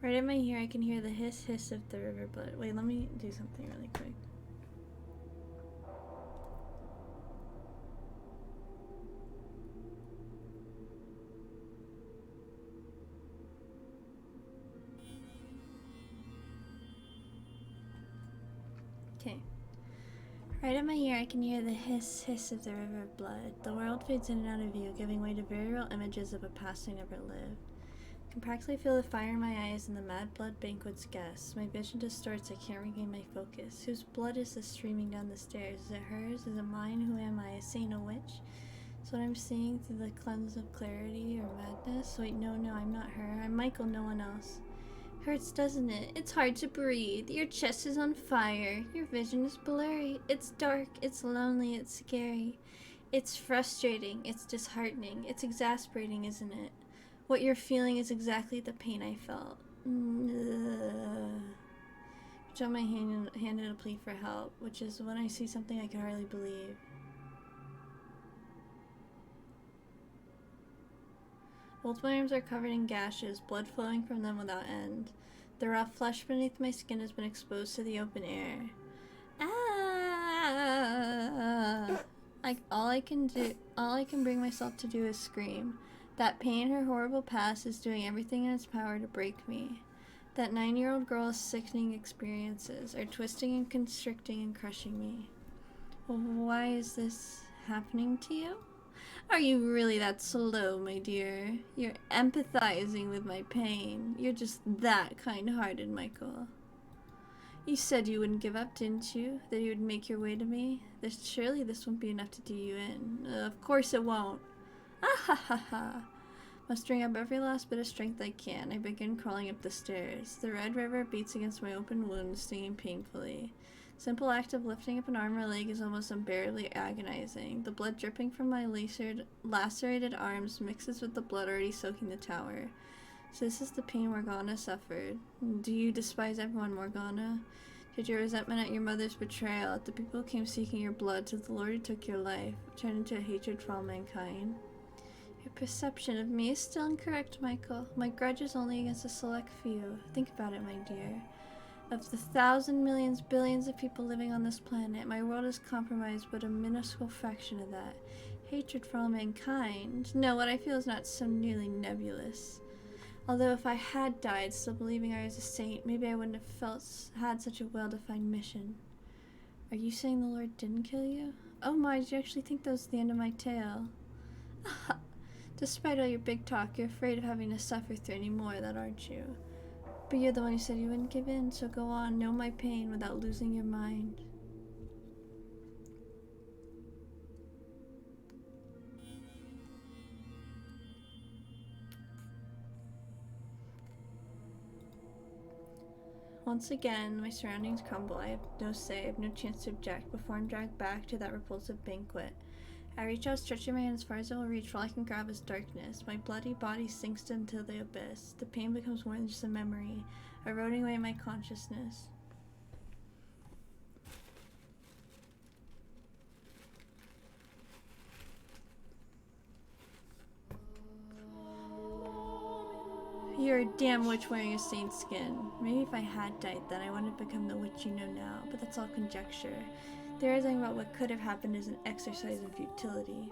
Right in my ear, I can hear the hiss of the river blood. Wait, let me do something really quick. Okay. Right in my ear, I can hear the hiss of the river of blood. The world fades in and out of view, giving way to very real images of a past I never lived. I can practically feel the fire in my eyes and the mad blood banquet's guests. My vision distorts, I can't regain my focus. Whose blood is this streaming down the stairs? Is it hers? Is it mine? Who am I? A saint, a witch? Is what I'm seeing through the cleanse of clarity or madness? Wait, no, I'm not her. I'm Michael, no one else. Hurts, doesn't it? It's hard to breathe. Your chest is on fire. Your vision is blurry. It's dark. It's lonely. It's scary. It's frustrating. It's disheartening. It's exasperating, isn't it? What you're feeling is exactly the pain I felt. Put out my hand in a plea for help, which is when I see something I can hardly believe. Both my arms are covered in gashes, blood flowing from them without end. The rough flesh beneath my skin has been exposed to the open air. Ah! All I can bring myself to do is scream. That pain, her horrible past, is doing everything in its power to break me. That 9-year-old girl's sickening experiences are twisting and constricting and crushing me. Why is this happening to you? Are you really that slow, my dear? You're empathizing with my pain. You're just that kind-hearted, Michael. You said you wouldn't give up, didn't you? That you would make your way to me? Surely this won't be enough to do you in. Of course it won't. Ah ha ha ha. Mustering up every last bit of strength I can, I begin crawling up the stairs. The red river beats against my open wound, stinging painfully. Simple act of lifting up an arm or leg is almost unbearably agonizing. The blood dripping from my lacerated arms mixes with the blood already soaking the tower. So this is the pain Morgana suffered. Do you despise everyone, Morgana? Did your resentment at your mother's betrayal, at the people who came seeking your blood, to the Lord who took your life, turn into a hatred for all mankind? Your perception of me is still incorrect, Michael. My grudge is only against a select few. Think about it, my dear. Of the 1,000 millions, billions of people living on this planet, my world is compromised but a minuscule fraction of that. Hatred for all mankind? No, what I feel is not so nearly nebulous. Although if I had died still believing I was a saint, maybe I wouldn't have had such a well-defined mission. Are you saying the Lord didn't kill you? Oh my, did you actually think that was the end of my tale? Despite all your big talk, you're afraid of having to suffer through any more of that, aren't you? But you're the one who said you wouldn't give in, so go on, know my pain without losing your mind. Once again, my surroundings crumble. I have no say, I have no chance to object before I'm dragged back to that repulsive banquet. I reach out, stretching my hand as far as I will reach, for all I can grab is darkness. My bloody body sinks into the abyss. The pain becomes more than just a memory, eroding away my consciousness. You're a damn witch wearing a saint's skin. Maybe if I had died then, I wouldn't have become the witch you know now, but that's all conjecture. Theorizing about what could have happened is an exercise in futility.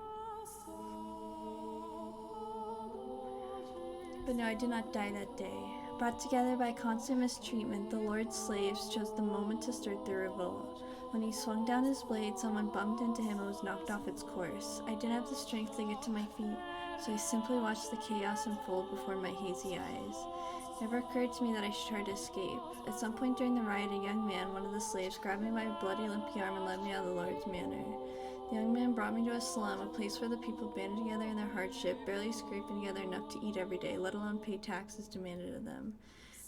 But no, I did not die that day. Brought together by constant mistreatment, the Lord's slaves chose the moment to start their revolt. When he swung down his blade, someone bumped into him and was knocked off its course. I didn't have the strength to get to my feet, so I simply watched the chaos unfold before my hazy eyes. It never occurred to me that I should try to escape. At some point during the riot, a young man, one of the slaves, grabbed me by my bloody, limpy arm and led me out of the Lord's manor. The young man brought me to a slum, a place where the people banded together in their hardship, barely scraping together enough to eat every day, let alone pay taxes demanded of them.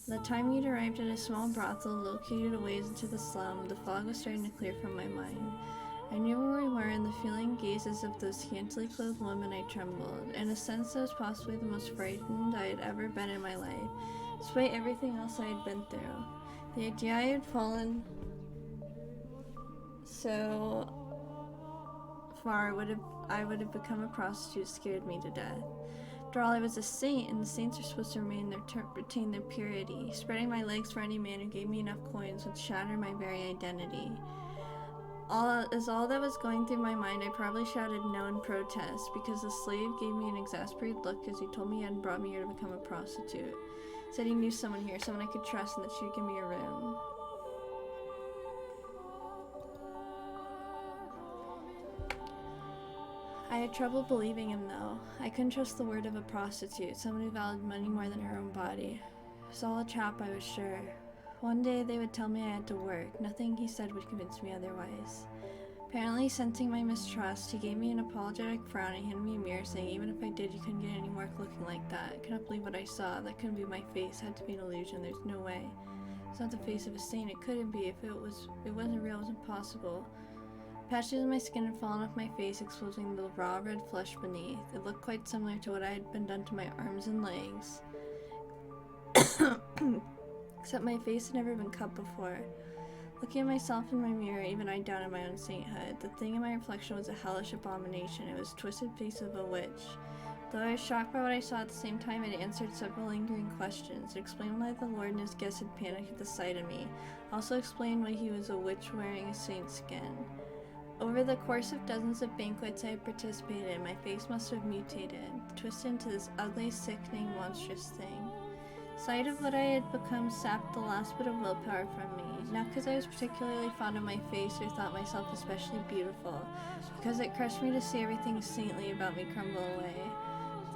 By the time we'd arrived at a small brothel located a ways into the slum, the fog was starting to clear from my mind. I knew where we were, and the feeling gazes of those scantily clothed women, I trembled. In a sense, I was possibly the most frightened I had ever been in my life, despite everything else I had been through. The idea I had fallen so far I would have become a prostitute scared me to death. After all, I was a saint, and the saints are supposed to retain their purity. Spreading my legs for any man who gave me enough coins would shatter my very identity. All that was going through my mind, I probably shouted no in protest, because the slave gave me an exasperated look as he told me he hadn't brought me here to become a prostitute. He said he knew someone here, someone I could trust, and that she would give me a room. I had trouble believing him, though. I couldn't trust the word of a prostitute, someone who valued money more than her own body. It was all a trap, I was sure. One day they would tell me I had to work. Nothing he said would convince me otherwise. Apparently sensing my mistrust, he gave me an apologetic frown and handed me a mirror saying even if I did, you couldn't get any work looking like that. I couldn't believe what I saw. That couldn't be my face. It had to be an illusion. There's no way. It's not the face of a saint. It couldn't be. If it wasn't real, it was impossible. Patches of my skin had fallen off my face, exposing the raw red flesh beneath. It looked quite similar to what had been done to my arms and legs. Except my face had never been cut before. Looking at myself in my mirror, even I doubted my own sainthood. The thing in my reflection was a hellish abomination. It was the twisted face of a witch. Though I was shocked by what I saw at the same time, it answered several lingering questions. It explained why the Lord and his guests had panicked at the sight of me. Also explained why he was a witch wearing a saint's skin. Over the course of dozens of banquets I had participated in, my face must have mutated, twisted into this ugly, sickening, monstrous thing. Sight of what I had become sapped the last bit of willpower from me, not because I was particularly fond of my face or thought myself especially beautiful, because it crushed me to see everything saintly about me crumble away.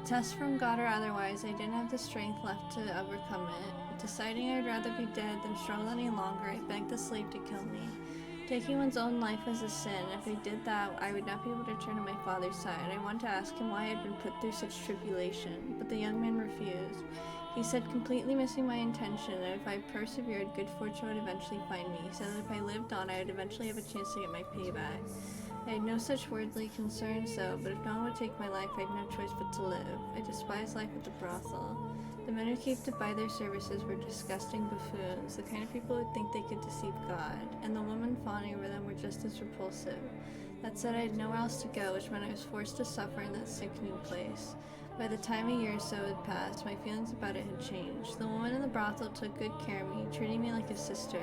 Test from God or otherwise, I didn't have the strength left to overcome it. Deciding I'd rather be dead than struggle any longer, I begged the slave to kill me. Taking one's own life was a sin. If I did that, I would not be able to return to my father's side. I wanted to ask him why I had been put through such tribulation, but the young man refused. He said, completely missing my intention, that if I persevered, good fortune would eventually find me. He said that if I lived on, I would eventually have a chance to get my payback. I had no such worldly concerns, though, but if no one would take my life, I had no choice but to live. I despised life at the brothel. The men who came to buy their services were disgusting buffoons, the kind of people who would think they could deceive God, and the women fawning over them were just as repulsive. That said, I had nowhere else to go, which meant I was forced to suffer in that sickening place. By the time a year or so had passed, my feelings about it had changed. The woman in the brothel took good care of me, treating me like a sister.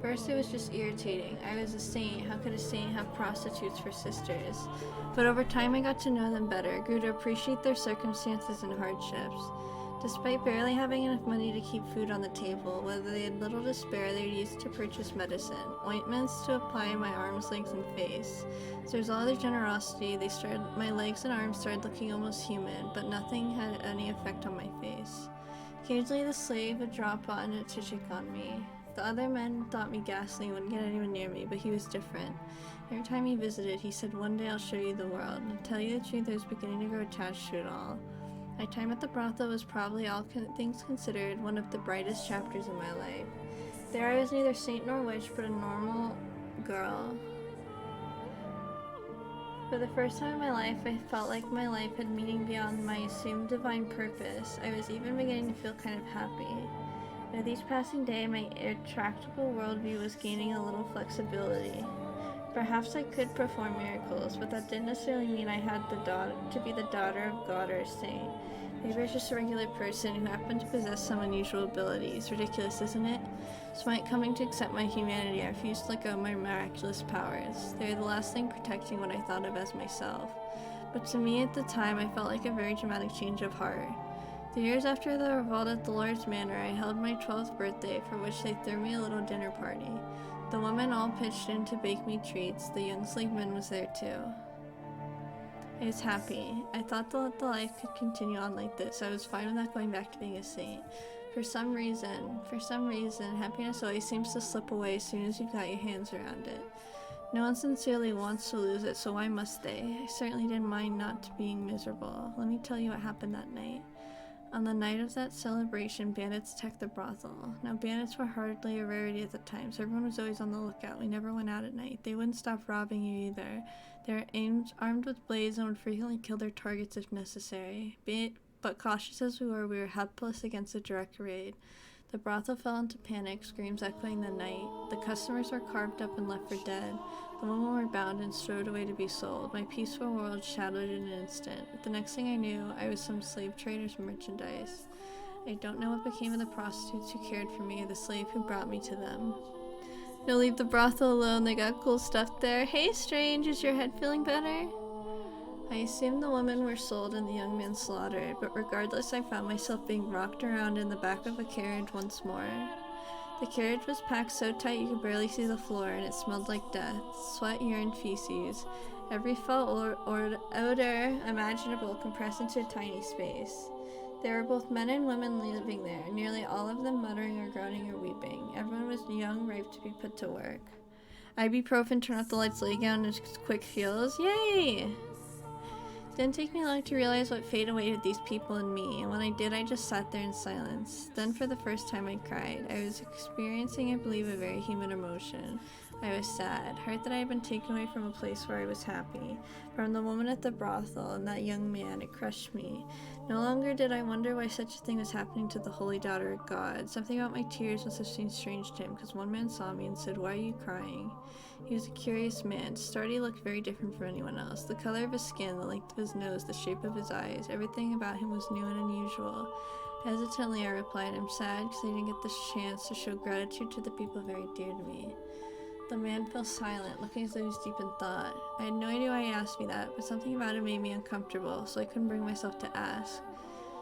First, it was just irritating. I was a saint. How could a saint have prostitutes for sisters? But over time, I got to know them better, grew to appreciate their circumstances and hardships. Despite barely having enough money to keep food on the table, whether they had little to spare, they would use it to purchase medicine, ointments to apply in my arms, legs, and face. As a result of their generosity, my legs and arms started looking almost human, but nothing had any effect on my face. Occasionally, the slave would drop on it to check on me. The other men thought me ghastly and wouldn't get anyone near me, but he was different. Every time he visited, he said, "One day I'll show you the world." And to tell you the truth, I was beginning to grow attached to it all. My time at the brothel was probably, all things considered, one of the brightest chapters in my life. There I was neither saint nor witch, but a normal girl. For the first time in my life, I felt like my life had meaning beyond my assumed divine purpose. I was even beginning to feel kind of happy. With each passing day, my intractable worldview was gaining a little flexibility. Perhaps I could perform miracles, but that didn't necessarily mean I had to be the daughter of God or a saint. Maybe I was just a regular person who happened to possess some unusual abilities. Ridiculous, isn't it? Despite coming to accept my humanity, I refused to let go of my miraculous powers. They were the last thing protecting what I thought of as myself. But to me at the time, I felt like a very dramatic change of heart. The years after the revolt at the Lord's Manor, I held my 12th birthday, for which they threw me a little dinner party. The women all pitched in to bake me treats. The young slave man was there too. I was happy. I thought that the life could continue on like this. I was fine with not going back to being a saint. For some reason, happiness always seems to slip away as soon as you've got your hands around it. No one sincerely wants to lose it, so why must they? I certainly didn't mind not being miserable. Let me tell you what happened that night. On the night of that celebration, bandits attacked the brothel. Now, bandits were hardly a rarity at the time, so everyone was always on the lookout. We never went out at night. They wouldn't stop robbing you either. They were armed with blades and would frequently kill their targets if necessary. But cautious as we were helpless against a direct raid. The brothel fell into panic, screams echoing the night. The customers were carved up and left for dead. The women were bound and strode away to be sold. My peaceful world shadowed in an instant. The next thing I knew, I was some slave trader's merchandise. I don't know what became of the prostitutes who cared for me or the slave who brought me to them. No, leave the brothel alone. They got cool stuff there. Hey, strange, is your head feeling better? I assumed the women were sold and the young man slaughtered, but regardless, I found myself being rocked around in the back of a carriage once more. The carriage was packed so tight you could barely see the floor, and it smelled like death, sweat, urine, feces. Every foul odor imaginable compressed into a tiny space. There were both men and women living there, nearly all of them muttering or groaning or weeping. Everyone was young, ripe to be put to work. Ibuprofen, turn off the lights, lay down, and quick feels. Yay! Didn't take me long to realize what fate awaited these people and me, and when I did, I just sat there in silence. Then for the first time I cried. I was experiencing, I believe, a very human emotion. I was sad, hurt that I had been taken away from a place where I was happy. From the woman at the brothel and that young man, it crushed me. No longer did I wonder why such a thing was happening to the holy daughter of God. Something about my tears must have seemed strange to him, because one man saw me and said, "Why are you crying?" He was a curious man. To start, he looked very different from anyone else. The color of his skin, the length of his nose, the shape of his eyes, everything about him was new and unusual. Hesitantly, I replied, "I'm sad because I didn't get the chance to show gratitude to the people very dear to me." The man fell silent, looking as though he was deep in thought. I had no idea why he asked me that, but something about it made me uncomfortable, so I couldn't bring myself to ask.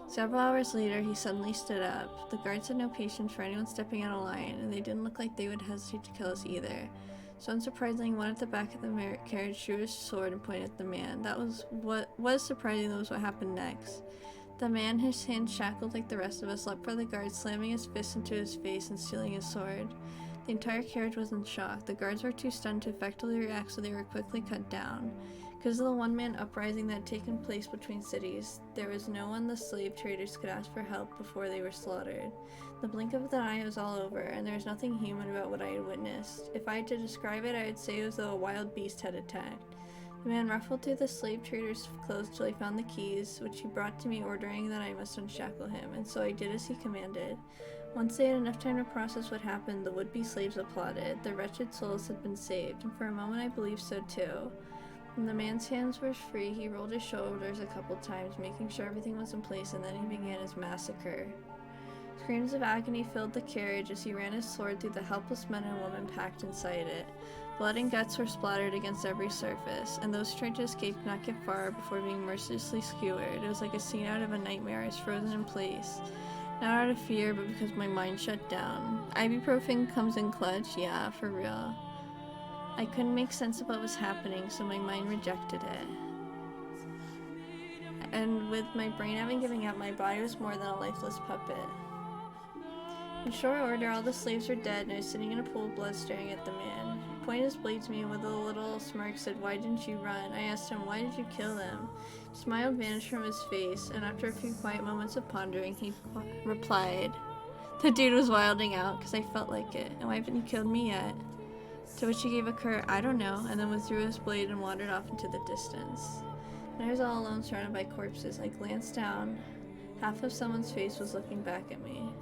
Several hours later, he suddenly stood up. The guards had no patience for anyone stepping out of line, and they didn't look like they would hesitate to kill us either. So unsurprisingly, one at the back of the carriage drew his sword and pointed at the man. That was what was surprising, though, was what happened next. The man, his hands shackled like the rest of us, leapt for the guard, slamming his fist into his face and stealing his sword. The entire carriage was in shock. The guards were too stunned to effectively react, so they were quickly cut down. Because of the one-man uprising that had taken place between cities, there was no one the slave traders could ask for help before they were slaughtered. The blink of an eye, it was all over, and there was nothing human about what I had witnessed. If I had to describe it, I would say it was as though a wild beast had attacked. The man ruffled through the slave trader's clothes till he found the keys, which he brought to me, ordering that I must unshackle him, and so I did as he commanded. Once they had enough time to process what happened, the would-be slaves applauded. Their wretched souls had been saved, and for a moment I believed so too. When the man's hands were free, he rolled his shoulders a couple times, making sure everything was in place, and then he began his massacre. Screams of agony filled the carriage as he ran his sword through the helpless men and women packed inside it. Blood and guts were splattered against every surface, and those who tried to escape could not get far before being mercilessly skewered. It was like a scene out of a nightmare. I was frozen in place. Not out of fear, but because my mind shut down. Ibuprofen comes in clutch, yeah, for real. I couldn't make sense of what was happening, so my mind rejected it. And with my brain having given out, my body was more than a lifeless puppet. In short order, all the slaves were dead, and I was sitting in a pool of blood staring at the man. He pointed his blade to me and with a little smirk said, "Why didn't you run?" I asked him, "Why did you kill them?" A smile vanished from his face, and after a few quiet moments of pondering, he replied, "The dude was wilding out, because I felt like it. And why haven't you killed me yet?" To which he gave a curt, "I don't know," and then withdrew his blade and wandered off into the distance. When I was all alone surrounded by corpses, I glanced down. Half of someone's face was looking back at me.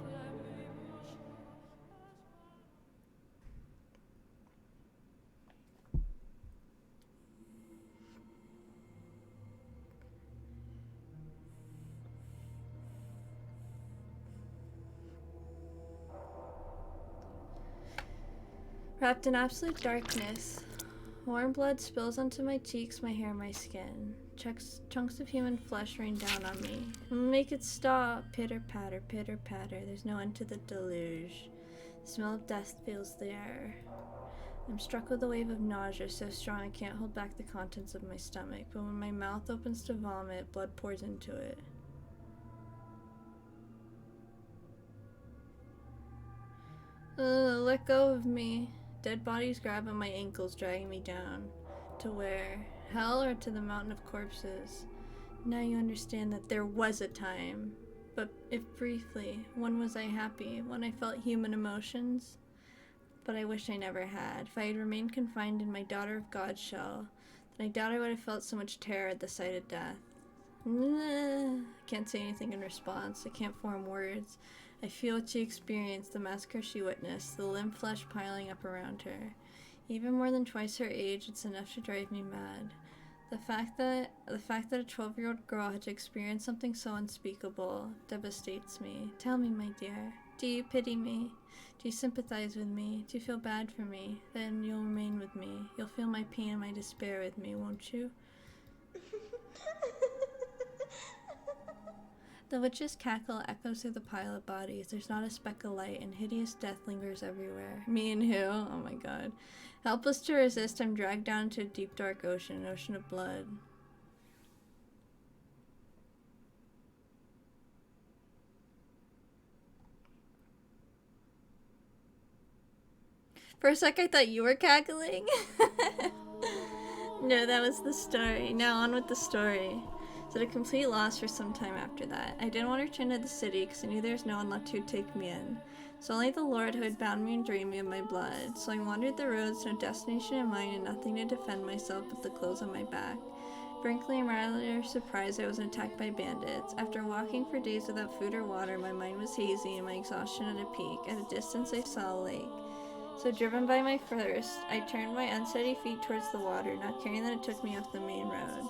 Wrapped in absolute darkness, warm blood spills onto my cheeks, my hair, my skin. Chunks of human flesh rain down on me. Make it stop! Pitter patter, pitter patter. There's no end to the deluge. The smell of death fills the air. I'm struck with a wave of nausea so strong I can't hold back the contents of my stomach, but when my mouth opens to vomit, blood pours into it. Let go of me. Dead bodies grab at my ankles, dragging me down. To where? Hell or to the mountain of corpses? Now you understand that there was a time. But if briefly, when was I happy? When I felt human emotions? But I wish I never had. If I had remained confined in my Daughter of God shell, then I doubt I would have felt so much terror at the sight of death. I can't say anything in response. I can't form words. I feel what she experienced, the massacre she witnessed, the limp flesh piling up around her. Even more than twice her age, it's enough to drive me mad. The fact that a 12-year-old girl had to experience something so unspeakable devastates me. Tell me, my dear, do you pity me? Do you sympathize with me? Do you feel bad for me? Then you'll remain with me. You'll feel my pain and my despair with me, won't you? The witch's cackle echoes through the pile of bodies. There's not a speck of light, and hideous death lingers everywhere. Me and who? Oh my god. Helpless to resist, I'm dragged down into a deep dark ocean, an ocean of blood. For a sec I thought you were cackling. No, that was the story. Now on with the story. It's at a complete loss for some time after that. I didn't want to return to the city because I knew there was no one left who would take me in. So only the Lord who had bound me and drained me of my blood. So I wandered the roads, no destination in mind and nothing to defend myself but the clothes on my back. Frankly, I'm rather surprised I wasn't attacked by bandits. After walking for days without food or water, my mind was hazy and my exhaustion at a peak. At a distance, I saw a lake. So driven by my thirst, I turned my unsteady feet towards the water, not caring that it took me off the main road.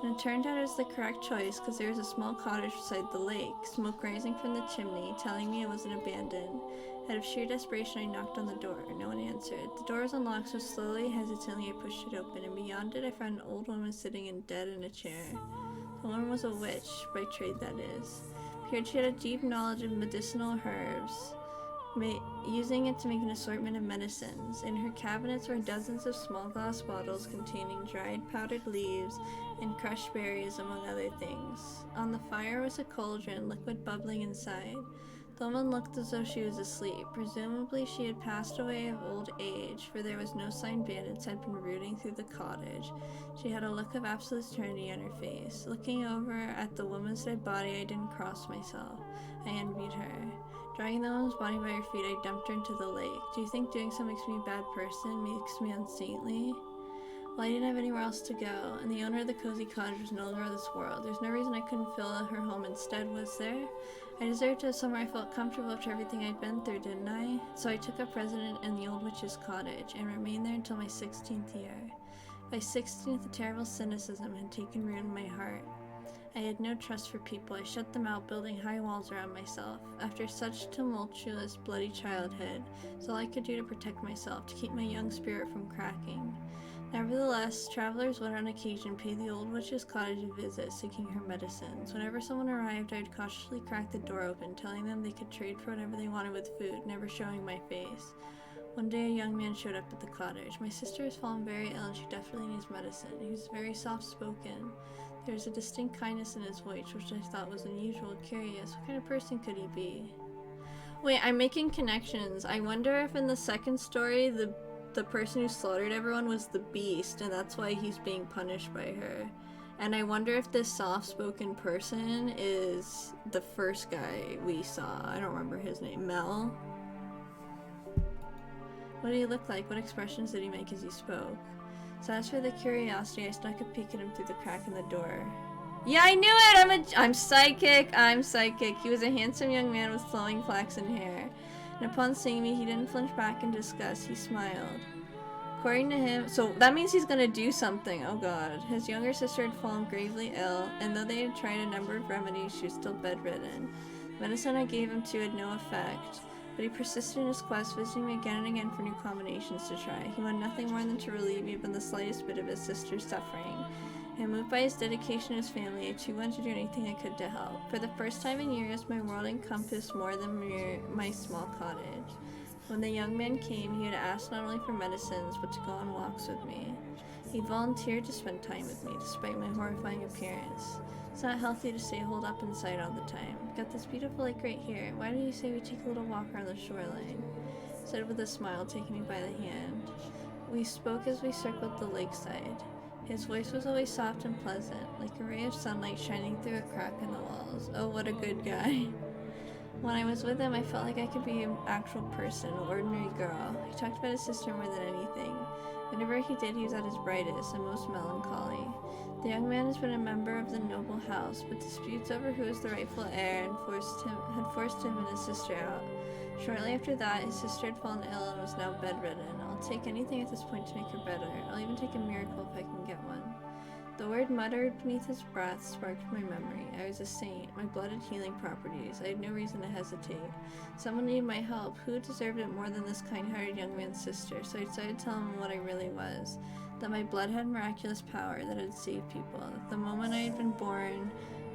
And it turned out it was the correct choice, because there was a small cottage beside the lake, smoke rising from the chimney, telling me it wasn't abandoned. Out of sheer desperation, I knocked on the door. No one answered. The door was unlocked, so slowly, hesitantly, I pushed it open, and beyond it, I found an old woman sitting dead in a chair. The woman was a witch, by trade that is. Appeared she had a deep knowledge of medicinal herbs, using it to make an assortment of medicines. In her cabinets were dozens of small glass bottles containing dried powdered leaves and crushed berries, among other things. On the fire was a cauldron, liquid bubbling inside. The woman looked as though she was asleep. Presumably she had passed away of old age, for there was no sign bandits had been rooting through the cottage. She had a look of absolute eternity on her face. Looking over at the woman's dead body, I didn't cross myself. I envied her. Dragging the woman's body by her feet, I dumped her into the lake. Do you think doing so makes me a bad person, makes me unsaintly? Well, I didn't have anywhere else to go, and the owner of the cozy cottage was no longer of this world. There's no reason I couldn't fill her home instead, was there? I deserved to have somewhere I felt comfortable after everything I'd been through, didn't I? So I took up residence in the old witch's cottage, and remained there until my 16th year. By 16th, a terrible cynicism had taken root in my heart. I had no trust for people. I shut them out, building high walls around myself. After such tumultuous, bloody childhood, it's all I could do to protect myself, to keep my young spirit from cracking. Nevertheless, travelers would on occasion pay the old witch's cottage a visit, seeking her medicines. Whenever someone arrived, I would cautiously crack the door open, telling them they could trade for whatever they wanted with food, never showing my face. One day, a young man showed up at the cottage. My sister has fallen very ill, and she definitely needs medicine. He was very soft-spoken. There was a distinct kindness in his voice, which I thought was unusual, curious. What kind of person could he be? Wait, I'm making connections. I wonder if in the second story, the person who slaughtered everyone was the beast, and that's why he's being punished by her. And I wonder if this soft-spoken person is the first guy we saw. I don't remember his name. Mel? What did he look like? What expressions did he make as he spoke? So as for the curiosity, I snuck a peek at him through the crack in the door. Yeah, I knew it! I'm psychic! I'm psychic. He was a handsome young man with flowing flaxen hair. And upon seeing me, he didn't flinch back in disgust. He smiled. According to him, so that means he's gonna do something. Oh god. His younger sister had fallen gravely ill, and though they had tried a number of remedies, she was still bedridden. The medicine I gave him too had no effect. But he persisted in his quest, visiting me again and again for new combinations to try. He wanted nothing more than to relieve me even the slightest bit of his sister's suffering. And moved by his dedication to his family, I too wanted to do anything I could to help. For the first time in years, my world encompassed more than my small cottage. When the young man came, he had asked not only for medicines, but to go on walks with me. He volunteered to spend time with me, despite my horrifying appearance. It's not healthy to stay holed up inside all the time. Got this beautiful lake right here. Why don't you say we take a little walk around the shoreline? Said with a smile, taking me by the hand. We spoke as we circled the lakeside. His voice was always soft and pleasant, like a ray of sunlight shining through a crack in the walls. Oh, what a good guy. When I was with him, I felt like I could be an actual person, an ordinary girl. He talked about his sister more than anything. Whenever he did, he was at his brightest and most melancholy. The young man has been a member of the noble house, but disputes over who is the rightful heir had forced him and his sister out. Shortly after that, his sister had fallen ill and was now bedridden. I'll take anything at this point to make her better. I'll even take a miracle if I can get one. The word muttered beneath his breath sparked my memory. I was a saint. My blood had healing properties. I had no reason to hesitate. Someone needed my help. Who deserved it more than this kind-hearted young man's sister? So I decided to tell him what I really was. That my blood had miraculous power, that it had saved people. That the moment I had been born,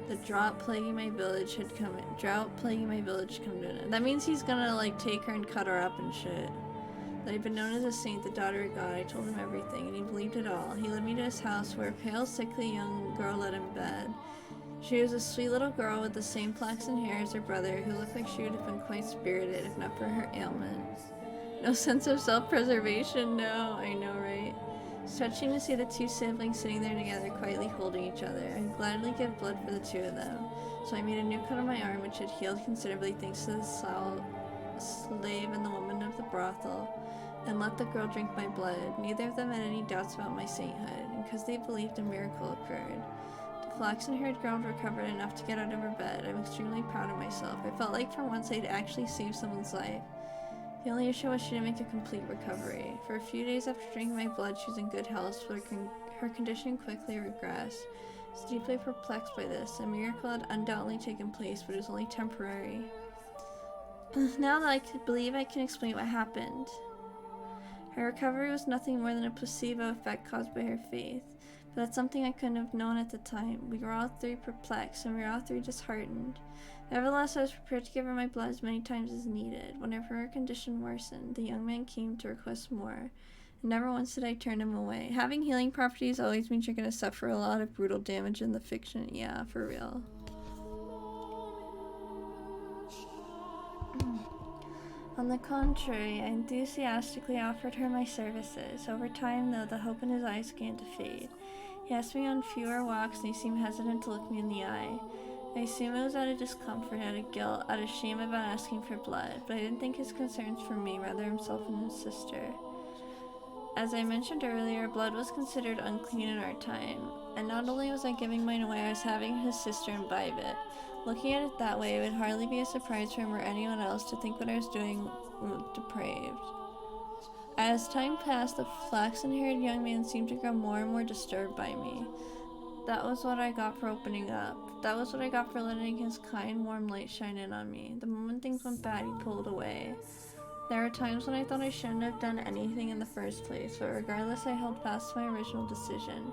the drought plaguing my village had come to an end. That means he's gonna, like, take her and cut her up and shit. That I'd been known as a saint, the daughter of God. I told him everything, and he believed it all. He led me to his house, where a pale, sickly young girl lay in bed. She was a sweet little girl with the same flaxen hair as her brother, who looked like she would have been quite spirited if not for her ailment. No sense of self-preservation, no. I know, right? It's touching to see the two siblings sitting there together, quietly holding each other. I'd gladly give blood for the two of them. So I made a new cut on my arm, which had healed considerably thanks to the slave and the woman of the brothel, and let the girl drink my blood. Neither of them had any doubts about my sainthood, and because they believed a miracle occurred. The flaxen-haired girl recovered enough to get out of her bed. I'm extremely proud of myself. I felt like for once I'd actually saved someone's life. The only issue was she didn't make a complete recovery. For a few days after drinking my blood, she was in good health, but her condition quickly regressed. I was deeply perplexed by this. A miracle had undoubtedly taken place, but it was only temporary. Now that I believe I can explain what happened. Her recovery was nothing more than a placebo effect caused by her faith, but that's something I couldn't have known at the time. We were all three perplexed, and we were all three disheartened. Nevertheless, I was prepared to give her my blood as many times as needed. Whenever her condition worsened, the young man came to request more, and never once did I turn him away. Having healing properties always means you're going to suffer a lot of brutal damage in the fiction. Yeah, for real. On the contrary, I enthusiastically offered her my services. Over time, though, the hope in his eyes began to fade. He asked me on fewer walks, and he seemed hesitant to look me in the eye. I assume it was out of discomfort, out of guilt, out of shame about asking for blood, but I didn't think his concerns for me, rather himself and his sister. As I mentioned earlier, blood was considered unclean in our time, and not only was I giving mine away, I was having his sister imbibe it. Looking at it that way, it would hardly be a surprise for him or anyone else to think what I was doing was depraved. As time passed, the flaxen-haired young man seemed to grow more and more disturbed by me. That was what I got for opening up. That was what I got for letting his kind, warm light shine in on me. The moment things went bad, he pulled away. There were times when I thought I shouldn't have done anything in the first place, but regardless, I held fast to my original decision.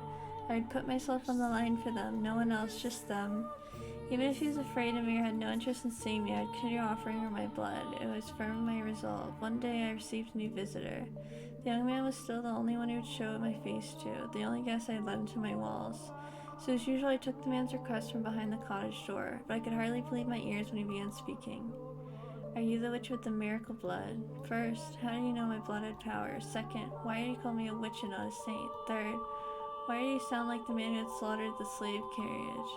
I would put myself on the line for them, no one else, just them. Even if he was afraid of me or had no interest in seeing me, I'd continue offering her my blood. It was firm in my resolve. One day I received a new visitor. The young man was still the only one who would show my face to, the only guest I had let into my walls. So as usual, I took the man's request from behind the cottage door, but I could hardly believe my ears when he began speaking. Are you the witch with the miracle blood? First, how do you know my blood had power? Second, why did he call me a witch and not a saint? Third, why did he sound like the man who had slaughtered the slave carriage?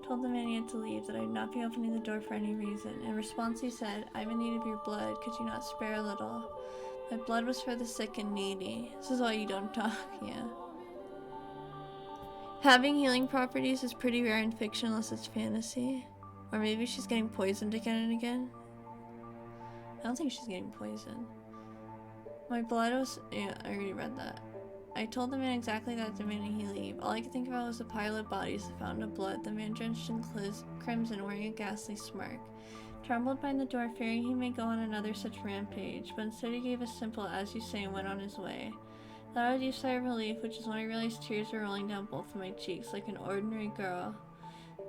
Told the man he had to leave, that I would not be opening the door for any reason. In response, he said, I'm in need of your blood. Could you not spare a little? My blood was for the sick and needy. This is why you don't talk, yeah. Having healing properties is pretty rare in fiction unless it's fantasy. Or maybe she's getting poisoned again and again. I don't think she's getting poisoned. My blood was... yeah, I already read that. I told the man exactly that, demanding he leave. All I could think about was a pile of bodies, the fountain of blood, the man drenched in crimson, wearing a ghastly smirk. Trembled behind the door, fearing he may go on another such rampage, but instead he gave a simple as you say and went on his way. That was a deep sigh of relief, which is when I realized tears were rolling down both of my cheeks, like an ordinary girl.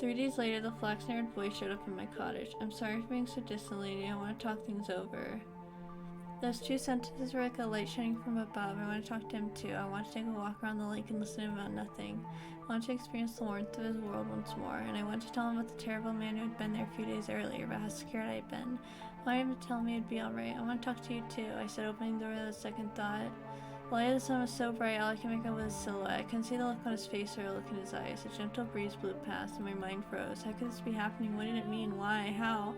3 days later, the flaxen-haired boy showed up in my cottage. I'm sorry for being so distant, lady. I want to talk things over. Those two sentences were like a light shining from above. I want to talk to him too. I want to take a walk around the lake and listen to him about nothing. I want to experience the warmth of his world once more, and I want to tell him about the terrible man who had been there a few days earlier, about how scared I had been. I wanted him to tell me it'd be alright. I want to talk to you too, I said, opening the door with a second thought. The light of the sun was so bright, all I could make out was his silhouette. I couldn't see the look on his face or a look in his eyes. A gentle breeze blew past, and my mind froze. How could this be happening? What did it mean? Why? How?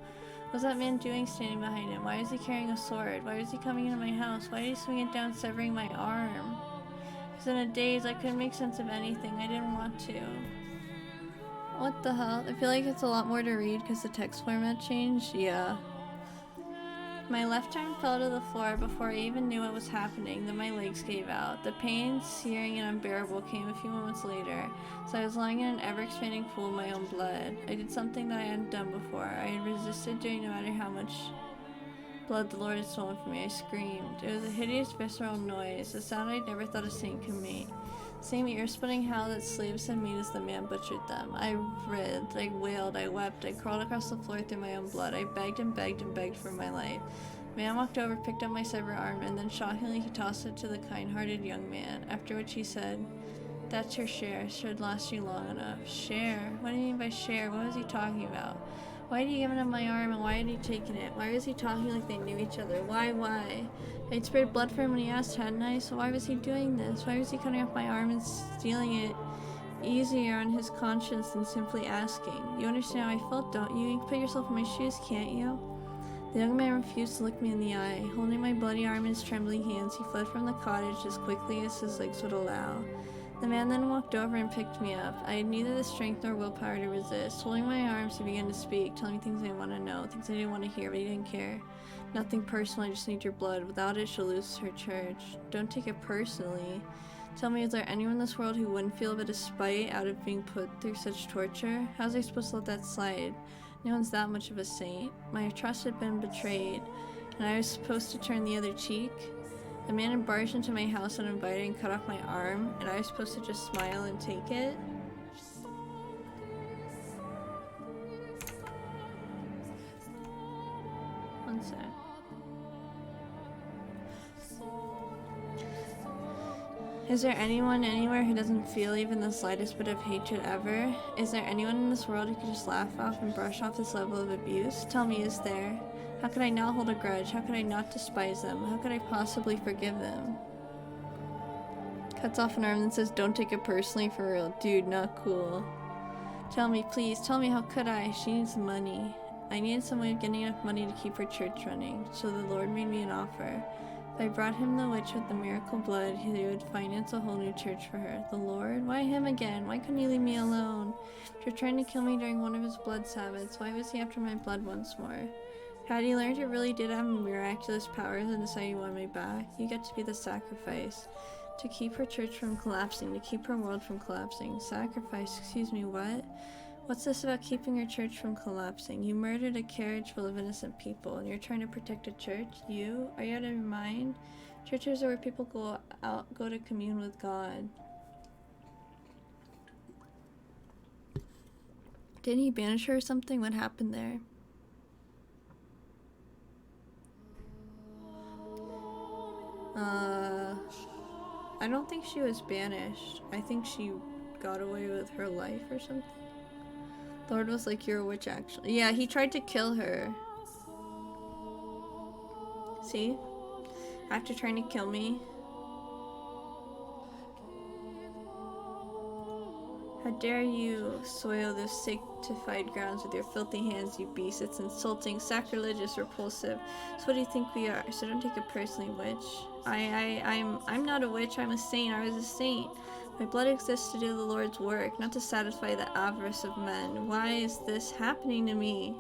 What was that man doing standing behind him? Why was he carrying a sword? Why was he coming into my house? Why did he swing it down, severing my arm? Because in a daze, I couldn't make sense of anything. I didn't want to. What the hell? I feel like it's a lot more to read because the text format changed. Yeah. My left arm fell to the floor before I even knew what was happening. Then my legs gave out. The pain, searing and unbearable, came a few moments later, so I was lying in an ever-expanding pool of my own blood. I did something that I hadn't done before. I had resisted doing no matter how much blood the Lord had stolen from me. I screamed. It was a hideous, visceral noise, a sound I'd never thought a saint could make. Same ear-splitting howl that slaves had made as the man butchered them. I writhed, I wailed, I wept, I crawled across the floor through my own blood. I begged and begged and begged for my life. The man walked over, picked up my severed arm, and then shockingly he tossed it to the kind-hearted young man, after which he said, That's your share. Should last you long enough. Share? What do you mean by share? What was he talking about? Why had he given him my arm and why had he taken it? Why was he talking like they knew each other? Why? I'd sprayed blood for him when he asked, hadn't I? So why was he doing this? Why was he cutting off my arm and stealing it easier on his conscience than simply asking? You understand how I felt, don't you? You can put yourself in my shoes, can't you? The young man refused to look me in the eye. Holding my bloody arm in his trembling hands, he fled from the cottage as quickly as his legs would allow. The man then walked over and picked me up. I had neither the strength nor willpower to resist. Holding my arms, he began to speak, telling me things I didn't want to know, things I didn't want to hear, but he didn't care. Nothing personal, I just need your blood. Without it, she'll lose her church. Don't take it personally. Tell me, is there anyone in this world who wouldn't feel a bit of spite out of being put through such torture? How's I supposed to let that slide? No one's that much of a saint. My trust had been betrayed, and I was supposed to turn the other cheek? A man had barged into my house uninvited and cut off my arm, and I was supposed to just smile and take it? One sec. Is there anyone anywhere who doesn't feel even the slightest bit of hatred ever? Is there anyone in this world who could just laugh off and brush off this level of abuse? Tell me, is there? How could I not hold a grudge? How could I not despise them? How could I possibly forgive them? Cuts off an arm and says, don't take it personally, for real. Dude, not cool. Tell me, please, tell me, how could I? She needs money. I needed some way of getting enough money to keep her church running, so the Lord made me an offer. If I brought him the witch with the miracle blood, he would finance a whole new church for her. The Lord? Why him again? Why couldn't he leave me alone? If you're trying to kill me during one of his blood Sabbaths, why was he after my blood once more? Had he learned it really did have miraculous powers and decided he wanted me back? You get to be the sacrifice. To keep her church from collapsing, to keep her world from collapsing. Sacrifice, excuse me, what? What's this about keeping your church from collapsing? You murdered a carriage full of innocent people, and you're trying to protect a church? You? Are you out of your mind? Churches are where people go to commune with God. Didn't he banish her or something? What happened there? I don't think she was banished. I think she got away with her life or something. The Lord was like, you're a witch, actually. Yeah, he tried to kill her. See? After trying to kill me. How dare you soil those sanctified grounds with your filthy hands, you beast. It's insulting, sacrilegious, repulsive. So what do you think we are? So don't take it personally, witch. I'm not a witch, I'm a saint. I was a saint. My blood exists to do the Lord's work, not to satisfy the avarice of men. Why is this happening to me?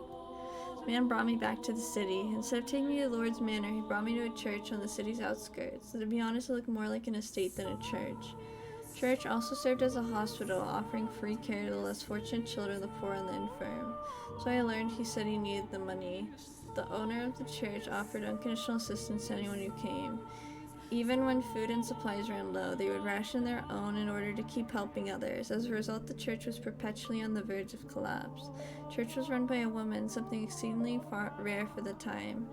The man brought me back to the city. Instead of taking me to the Lord's manor, he brought me to a church on the city's outskirts. So to be honest, it looked more like an estate than a church. Church also served as a hospital, offering free care to the less fortunate children, the poor, and the infirm. So I learned he said he needed the money. The owner of the church offered unconditional assistance to anyone who came. Even when food and supplies ran low, they would ration their own in order to keep helping others. As a result, the church was perpetually on the verge of collapse. Church was run by a woman, something exceedingly rare for the time.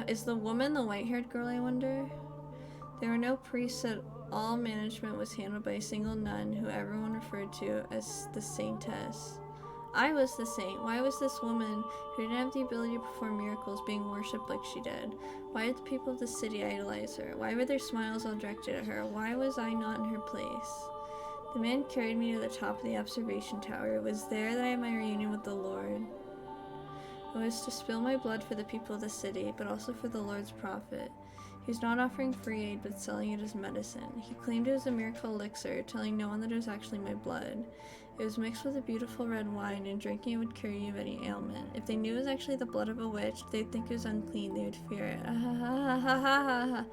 Is the woman the white-haired girl, I wonder? There were no priests at all. Management was handled by a single nun who everyone referred to as the saintess. I was the saint. Why was this woman, who didn't have the ability to perform miracles, being worshipped like she did? Why did the people of the city idolize her? Why were their smiles all directed at her? Why was I not in her place? The man carried me to the top of the observation tower. It was there that I had my reunion with the Lord. It was to spill my blood for the people of the city, but also for the Lord's profit. He was not offering free aid, but selling it as medicine. He claimed it was a miracle elixir, telling no one that it was actually my blood. It was mixed with a beautiful red wine, and drinking it would cure you of any ailment. If they knew it was actually the blood of a witch, they'd think it was unclean. They would fear it. I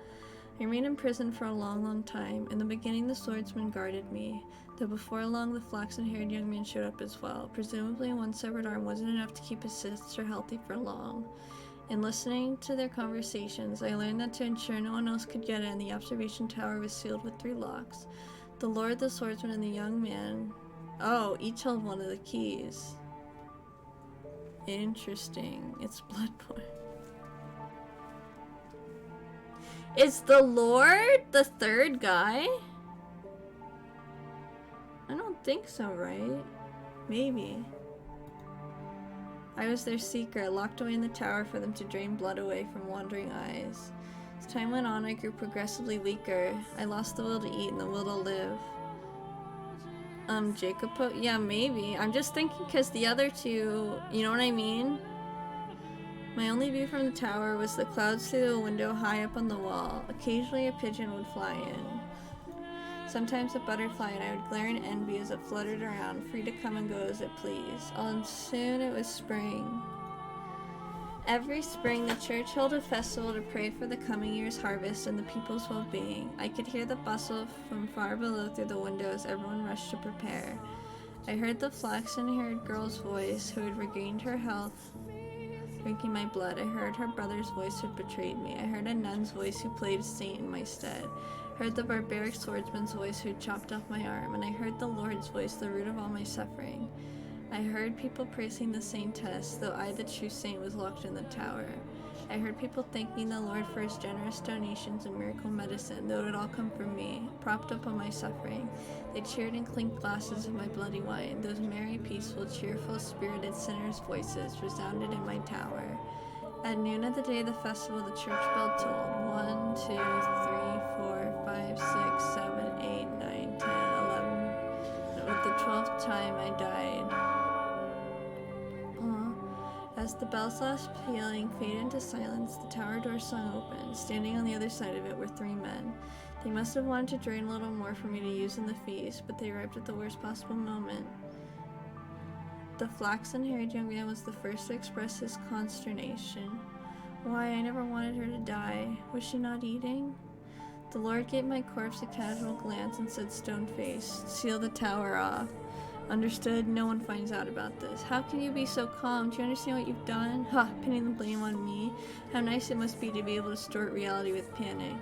remained in prison for a long, long time. In the beginning, the swordsman guarded me, though before long, the flaxen-haired young man showed up as well. Presumably, one severed arm wasn't enough to keep his sister healthy for long. In listening to their conversations, I learned that to ensure no one else could get in, the observation tower was sealed with 3 locks. The Lord, the swordsman, and the young man, each held one of the keys. Interesting. It's bloodborne. Is the Lord the 3rd guy? I don't think so, right? Maybe. I was their seeker, locked away in the tower for them to drain blood away from wandering eyes. As time went on, I grew progressively weaker. I lost the will to eat and the will to live. Jacob yeah, maybe. I'm just thinking because the other two, you know what I mean? My only view from the tower was the clouds through the window high up on the wall. Occasionally a pigeon would fly in. Sometimes a butterfly, and I would glare in envy as it fluttered around, free to come and go as it pleased. And soon it was spring. Every spring, the church held a festival to pray for the coming year's harvest and the people's well-being. I could hear the bustle from far below through the window as everyone rushed to prepare. I heard the flaxen-haired girl's voice who had regained her health, drinking my blood. I heard her brother's voice who had betrayed me. I heard a nun's voice who played saint in my stead. I heard the barbaric swordsman's voice who had chopped off my arm. And I heard the Lord's voice, the root of all my suffering. I heard people praising the saintess, though I, the true saint, was locked in the tower. I heard people thanking the Lord for his generous donations and miracle medicine, though it had all come from me, propped up on my suffering. They cheered and clinked glasses of my bloody wine. Those merry, peaceful, cheerful, spirited sinners' voices resounded in my tower. At noon of the day of the festival, the church bell tolled. 1, 2, 3, 4, 5, 6, 7, 8, 9, 10, 11. And with the 12th time, I died. As the bell's last pealing faded into silence, the tower door swung open. Standing on the other side of it were 3 men. They must have wanted to drain a little more for me to use in the feast, but they arrived at the worst possible moment. The flaxen-haired young man was the first to express his consternation. Why, I never wanted her to die. Was she not eating? The Lord gave my corpse a casual glance and said stone-faced, "Seal the tower off." Understood, no one finds out about this. How can you be so calm? Do you understand what you've done? Ha, pinning the blame on me. How nice it must be to be able to distort reality with panic.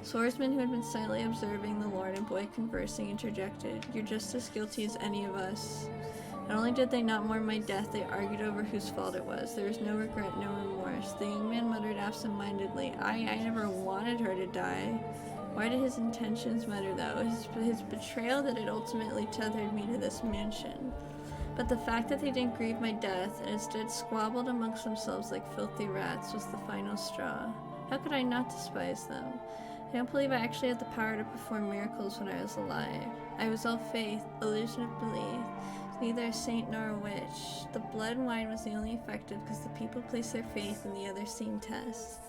Swordsman, who had been silently observing the Lord and boy conversing, interjected, "You're just as guilty as any of us." Not only did they not mourn my death, they argued over whose fault it was. There was no regret, no remorse. The young man muttered absent-mindedly, I never wanted her to die. Why did his intentions matter, though? His betrayal that had ultimately tethered me to this mansion. But the fact that they didn't grieve my death, and instead squabbled amongst themselves like filthy rats, was the final straw. How could I not despise them? I don't believe I actually had the power to perform miracles when I was alive. I was all faith, illusion of belief, neither a saint nor a witch. The blood and wine was the only effective because the people placed their faith in the other same test.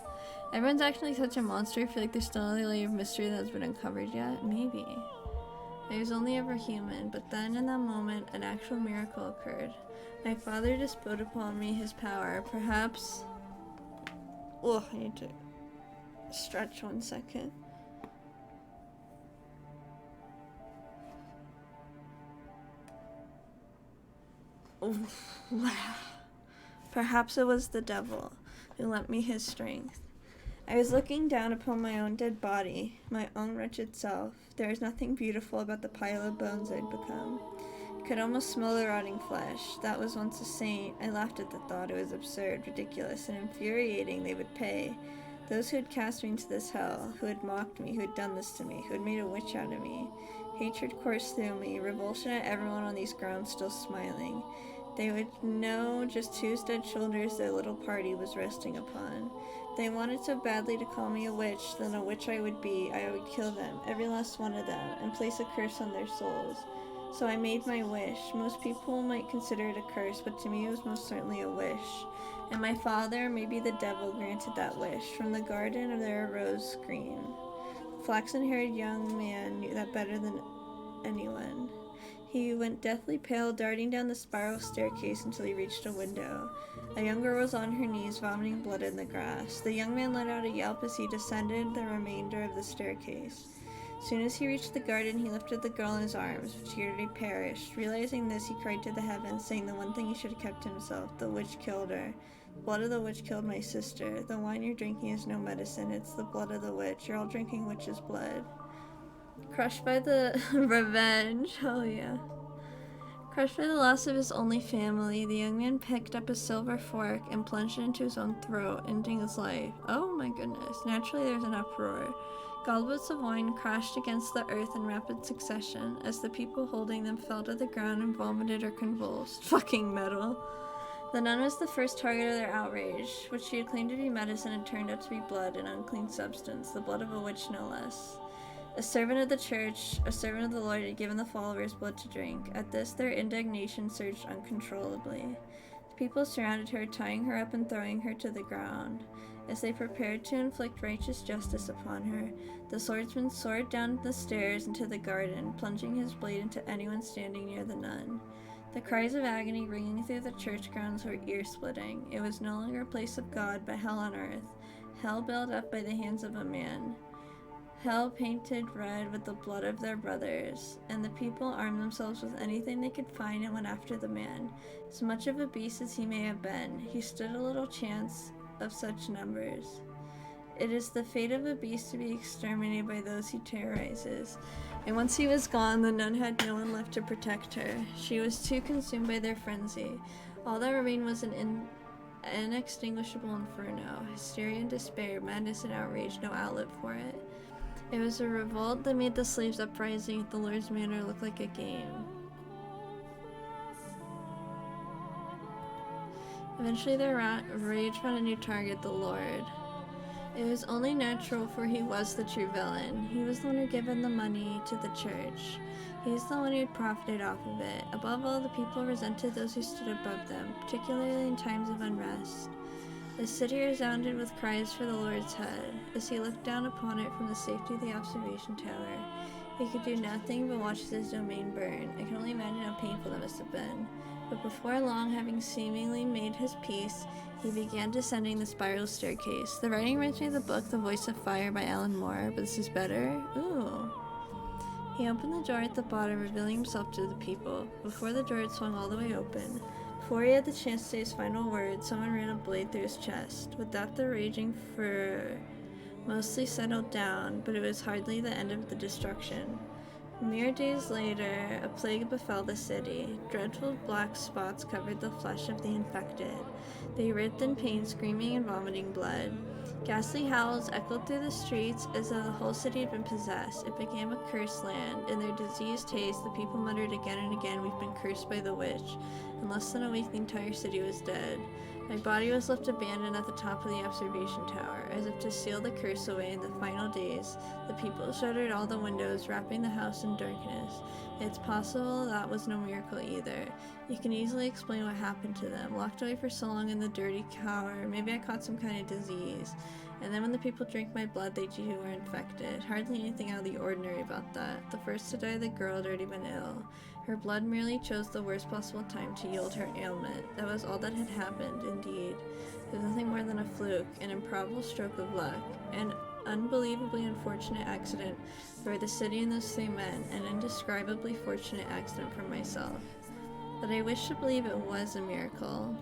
Everyone's acting like such a monster. I feel like there's still another layer of mystery that has been uncovered yet. Maybe. I was only ever human, but then in that moment, an actual miracle occurred. My father bestowed upon me his power. Perhaps... Oh, I need to stretch 1 second. Perhaps it was the devil who lent me his strength. I was looking down upon my own dead body, my own wretched self. There was nothing beautiful about the pile of bones I'd become. I could almost smell the rotting flesh. That was once a saint. I laughed at the thought. It was absurd, ridiculous, and infuriating. They would pay. Those who had cast me into this hell, who had mocked me, who had done this to me, who had made a witch out of me. Hatred coursed through me, revulsion at everyone on these grounds still smiling. They would know just whose dead shoulders their little party was resting upon. They wanted so badly to call me a witch, then a witch I would be. I would kill them, every last one of them, and place a curse on their souls. So I made my wish. Most people might consider it a curse, but to me it was most certainly a wish. And my father, maybe the devil, granted that wish. From the garden there arose green. The flaxen-haired young man knew that better than anyone. He went deathly pale, darting down the spiral staircase until he reached a window. A young girl was on her knees, vomiting blood in the grass. The young man let out a yelp as he descended the remainder of the staircase. Soon as he reached the garden, he lifted the girl in his arms, but she had already perished. Realizing this, he cried to the heavens, saying the one thing he should have kept to himself. The witch killed her. The blood of the witch killed my sister. The wine you're drinking is no medicine. It's the blood of the witch. You're all drinking witch's blood. Crushed by the revenge. Oh yeah. Crushed by the loss of his only family, the young man picked up a silver fork and plunged it into his own throat, ending his life. Oh my goodness. Naturally there was an uproar. Goblets of wine crashed against the earth in rapid succession as the people holding them fell to the ground and vomited or convulsed. Fucking metal. The nun was the first target of their outrage. What she had claimed to be medicine had turned out to be blood, an unclean substance, the blood of a witch no less. A servant of the church, a servant of the Lord, had given the followers blood to drink. At this, their indignation surged uncontrollably. The people surrounded her, tying her up and throwing her to the ground. As they prepared to inflict righteous justice upon her, the swordsman soared down the stairs into the garden, plunging his blade into anyone standing near the nun. The cries of agony ringing through the church grounds were ear-splitting. It was no longer a place of God, but hell on earth. Hell built up by the hands of a man. Hell painted red with the blood of their brothers. And the people armed themselves with anything they could find and went after the man. As much of a beast as he may have been, he stood a little chance of such numbers. It is the fate of a beast to be exterminated by those he terrorizes. And once he was gone, the nun had no one left to protect her. She was too consumed by their frenzy. All that remained was an inextinguishable inferno. Hysteria and despair, madness and outrage, no outlet for it. It was a revolt that made the slaves' uprising at the Lord's Manor look like a game. Eventually their rage found a new target, the Lord. It was only natural, for he was the true villain. He was the one who had given the money to the church. He was the one who had profited off of it. Above all, the people resented those who stood above them, particularly in times of unrest. The city resounded with cries for the Lord's head. As he looked down upon it from the safety of the observation tower, he could do nothing but watch his domain burn. I can only imagine how painful that must have been. But before long, having seemingly made his peace, he began descending the spiral staircase. The writing reminds me of the book The Voice of Fire by Alan Moore, but this is better. Ooh. He opened the door at the bottom, revealing himself to the people. Before the door had swung all the way open, before he had the chance to say his final words, someone ran a blade through his chest. With that, the raging furor mostly settled down, but it was hardly the end of the destruction. Mere days later, a plague befell the city. Dreadful black spots covered the flesh of the infected. They writhed in pain, screaming and vomiting blood. Ghastly howls echoed through the streets as though the whole city had been possessed. It became a cursed land. In their diseased haste, the people muttered again and again, "We've been cursed by the witch." In less than a week, the entire city was dead. My body was left abandoned at the top of the observation tower, as if to seal the curse away in the final days. The people shuttered all the windows, wrapping the house in darkness. It's possible that was no miracle either. You can easily explain what happened to them. Locked away for so long in the dirty tower, maybe I caught some kind of disease. And then when the people drank my blood, they too were infected. Hardly anything out of the ordinary about that. The first to die, the girl, had already been ill. Her blood merely chose the worst possible time to yield her ailment. That was all that had happened, indeed. It was nothing more than a fluke, an improbable stroke of luck, an unbelievably unfortunate accident for the city and those 3 men, an indescribably fortunate accident for myself. But I wish to believe it was a miracle.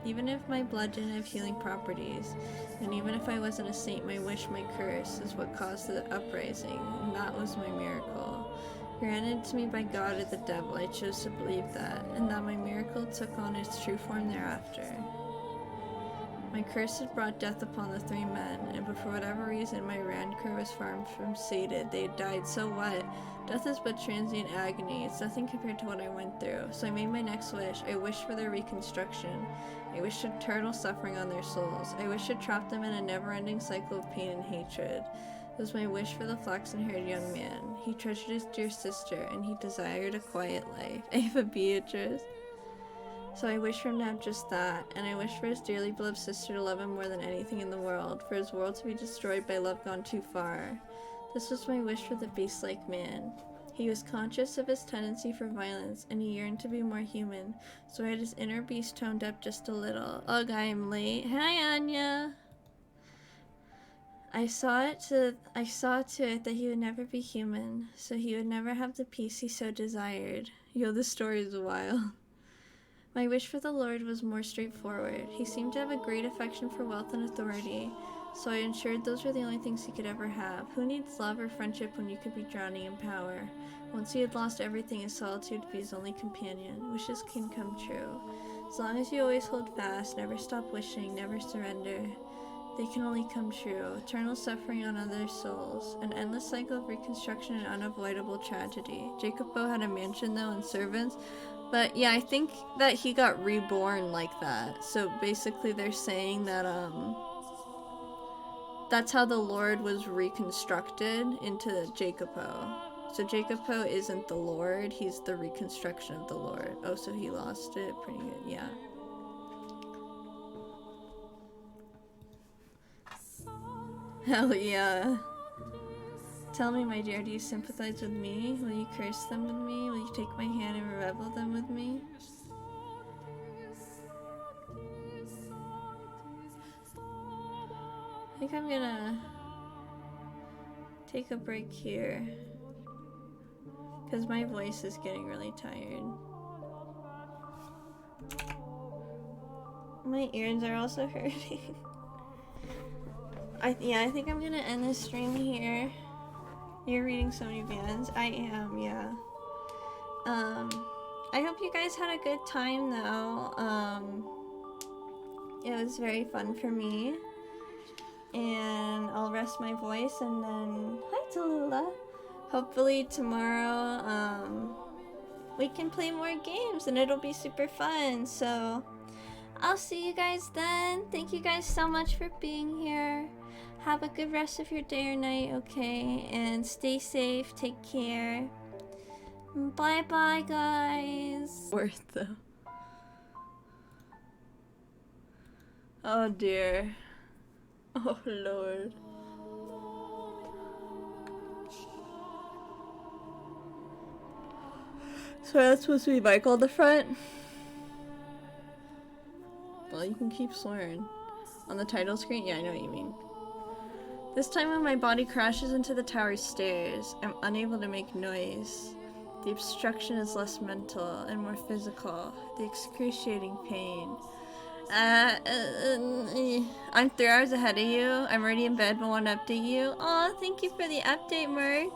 Even if my blood didn't have healing properties, and even if I wasn't a saint, my wish, my curse, is what caused the uprising, and that was my miracle. Granted to me by God or the devil, I chose to believe that, and that my miracle took on its true form thereafter. My curse had brought death upon the 3 men, and for whatever reason my rancor was far from sated. They had died, so what? Death is but transient agony. It's nothing compared to what I went through. So I made my next wish. I wished for their reconstruction. I wished eternal suffering on their souls. I wished to trap them in a never-ending cycle of pain and hatred. It was my wish for the flaxen-haired young man. He treasured his dear sister, and he desired a quiet life. Ava Beatrice. So I wish for him to have just that, and I wish for his dearly beloved sister to love him more than anything in the world, for his world to be destroyed by love gone too far. This was my wish for the beast-like man. He was conscious of his tendency for violence, and he yearned to be more human, so I had his inner beast toned up just a little. Ugh, I am late. Hi, Anya! I saw to it that he would never be human, so he would never have the peace he so desired. Yo, this story is wild. My wish for the Lord was more straightforward. He seemed to have a great affection for wealth and authority, so I ensured those were the only things he could ever have. Who needs love or friendship when you could be drowning in power? Once he had lost everything, his solitude would be his only companion. Wishes can come true. As long as you always hold fast, never stop wishing, never surrender, they can only come true. Eternal suffering on other souls, an endless cycle of reconstruction and unavoidable tragedy. Jacob Bow had a mansion, though, and servants. But yeah, I think that he got reborn like that. So basically they're saying that that's how the Lord was reconstructed into Jacopo. So Jacopo isn't the Lord, he's the reconstruction of the Lord. Oh, so he lost it? Pretty good, yeah. Hell yeah. Tell me, my dear, do you sympathize with me? Will you curse them with me? Will you take my hand and revel them with me? I think I'm gonna take a break here. Because my voice is getting really tired. My ears are also hurting. I think I'm gonna end this stream here. You're reading so many bands. I am, yeah. I hope you guys had a good time though. It was very fun for me. And I'll rest my voice and then hi Tallulah. Hopefully tomorrow we can play more games and it'll be super fun. So I'll see you guys then. Thank you guys so much for being here. Have a good rest of your day or night, okay? And stay safe, take care. Bye bye guys. Worth though. Oh dear. Oh lord. So that's supposed to be Michael at the front? Well, you can keep swearing. On the title screen? Yeah, I know what you mean. This time when my body crashes into the tower's stairs, I'm unable to make noise. The obstruction is less mental and more physical. The excruciating pain. I'm 3 hours ahead of you. I'm already in bed but want to update you. Aw, thank you for the update, Merc.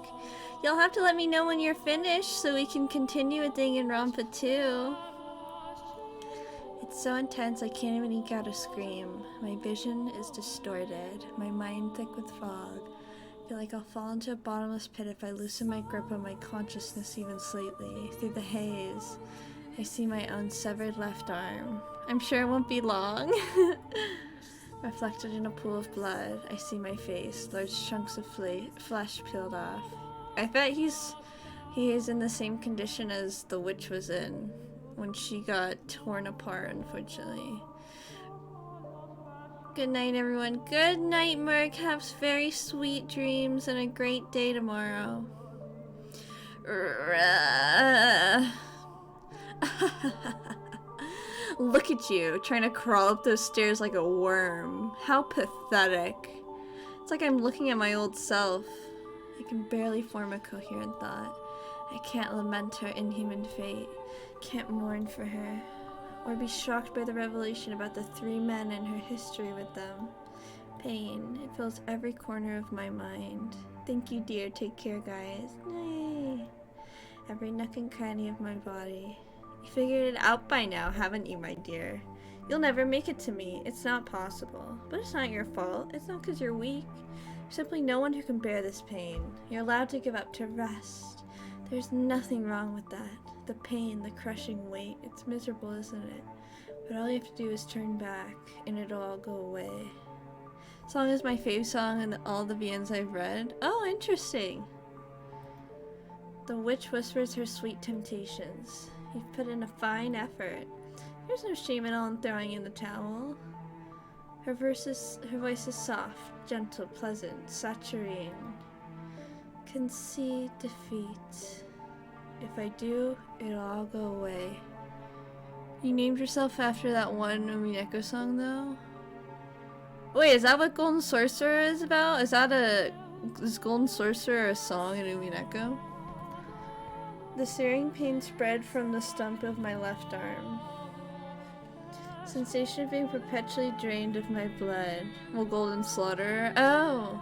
You'll have to let me know when you're finished so we can continue with Danganronpa 2. It's so intense I can't even eke out a scream. My vision is distorted, my mind thick with fog. I feel like I'll fall into a bottomless pit if I loosen my grip on my consciousness even slightly. Through the haze, I see my own severed left arm. I'm sure it won't be long. Reflected in a pool of blood, I see my face, large chunks of flesh peeled off. I bet he is in the same condition as the witch was in when she got torn apart, unfortunately. Good night, everyone. Good night, Merc. Have very sweet dreams and a great day tomorrow. Look at you, trying to crawl up those stairs like a worm. How pathetic. It's like I'm looking at my old self. I can barely form a coherent thought. I can't lament her inhuman fate. Can't mourn for her. Or be shocked by the revelation about the 3 men and her history with them. Pain. It fills every corner of my mind. Thank you, dear. Take care, guys. Yay. Every nook and cranny of my body. You figured it out by now, haven't you, my dear? You'll never make it to me. It's not possible. But it's not your fault. It's not because you're weak. There's simply no one who can bear this pain. You're allowed to give up to rest. There's nothing wrong with that. The pain, the crushing weight. It's miserable, isn't it? But all you have to do is turn back, and it'll all go away. Song is my fave song in all the VNs I've read. Oh, interesting. The witch whispers her sweet temptations. You've put in a fine effort. There's no shame at all in throwing in the towel. Her voice is soft, gentle, pleasant, saturine. Concede defeat. If I do, it'll all go away. You named yourself after that one Umineko song, though? Wait, is that what Golden Sorcerer is about? Is Golden Sorcerer a song in Umineko? The searing pain spread from the stump of my left arm. Sensation of being perpetually drained of my blood. Well, Golden Slaughterer. Oh!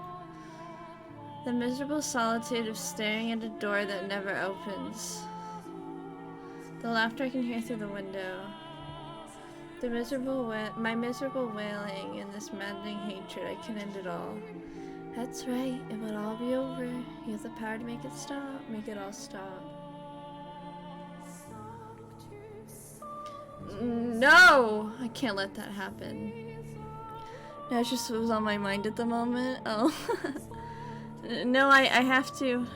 The miserable solitude of staring at a door that never opens. The laughter I can hear through the window. My miserable wailing and this maddening hatred. I can end it all. That's right. It will all be over. You have the power to make it stop. Make it all stop. No! I can't let that happen. That's just what was on my mind at the moment. Oh. No, I have to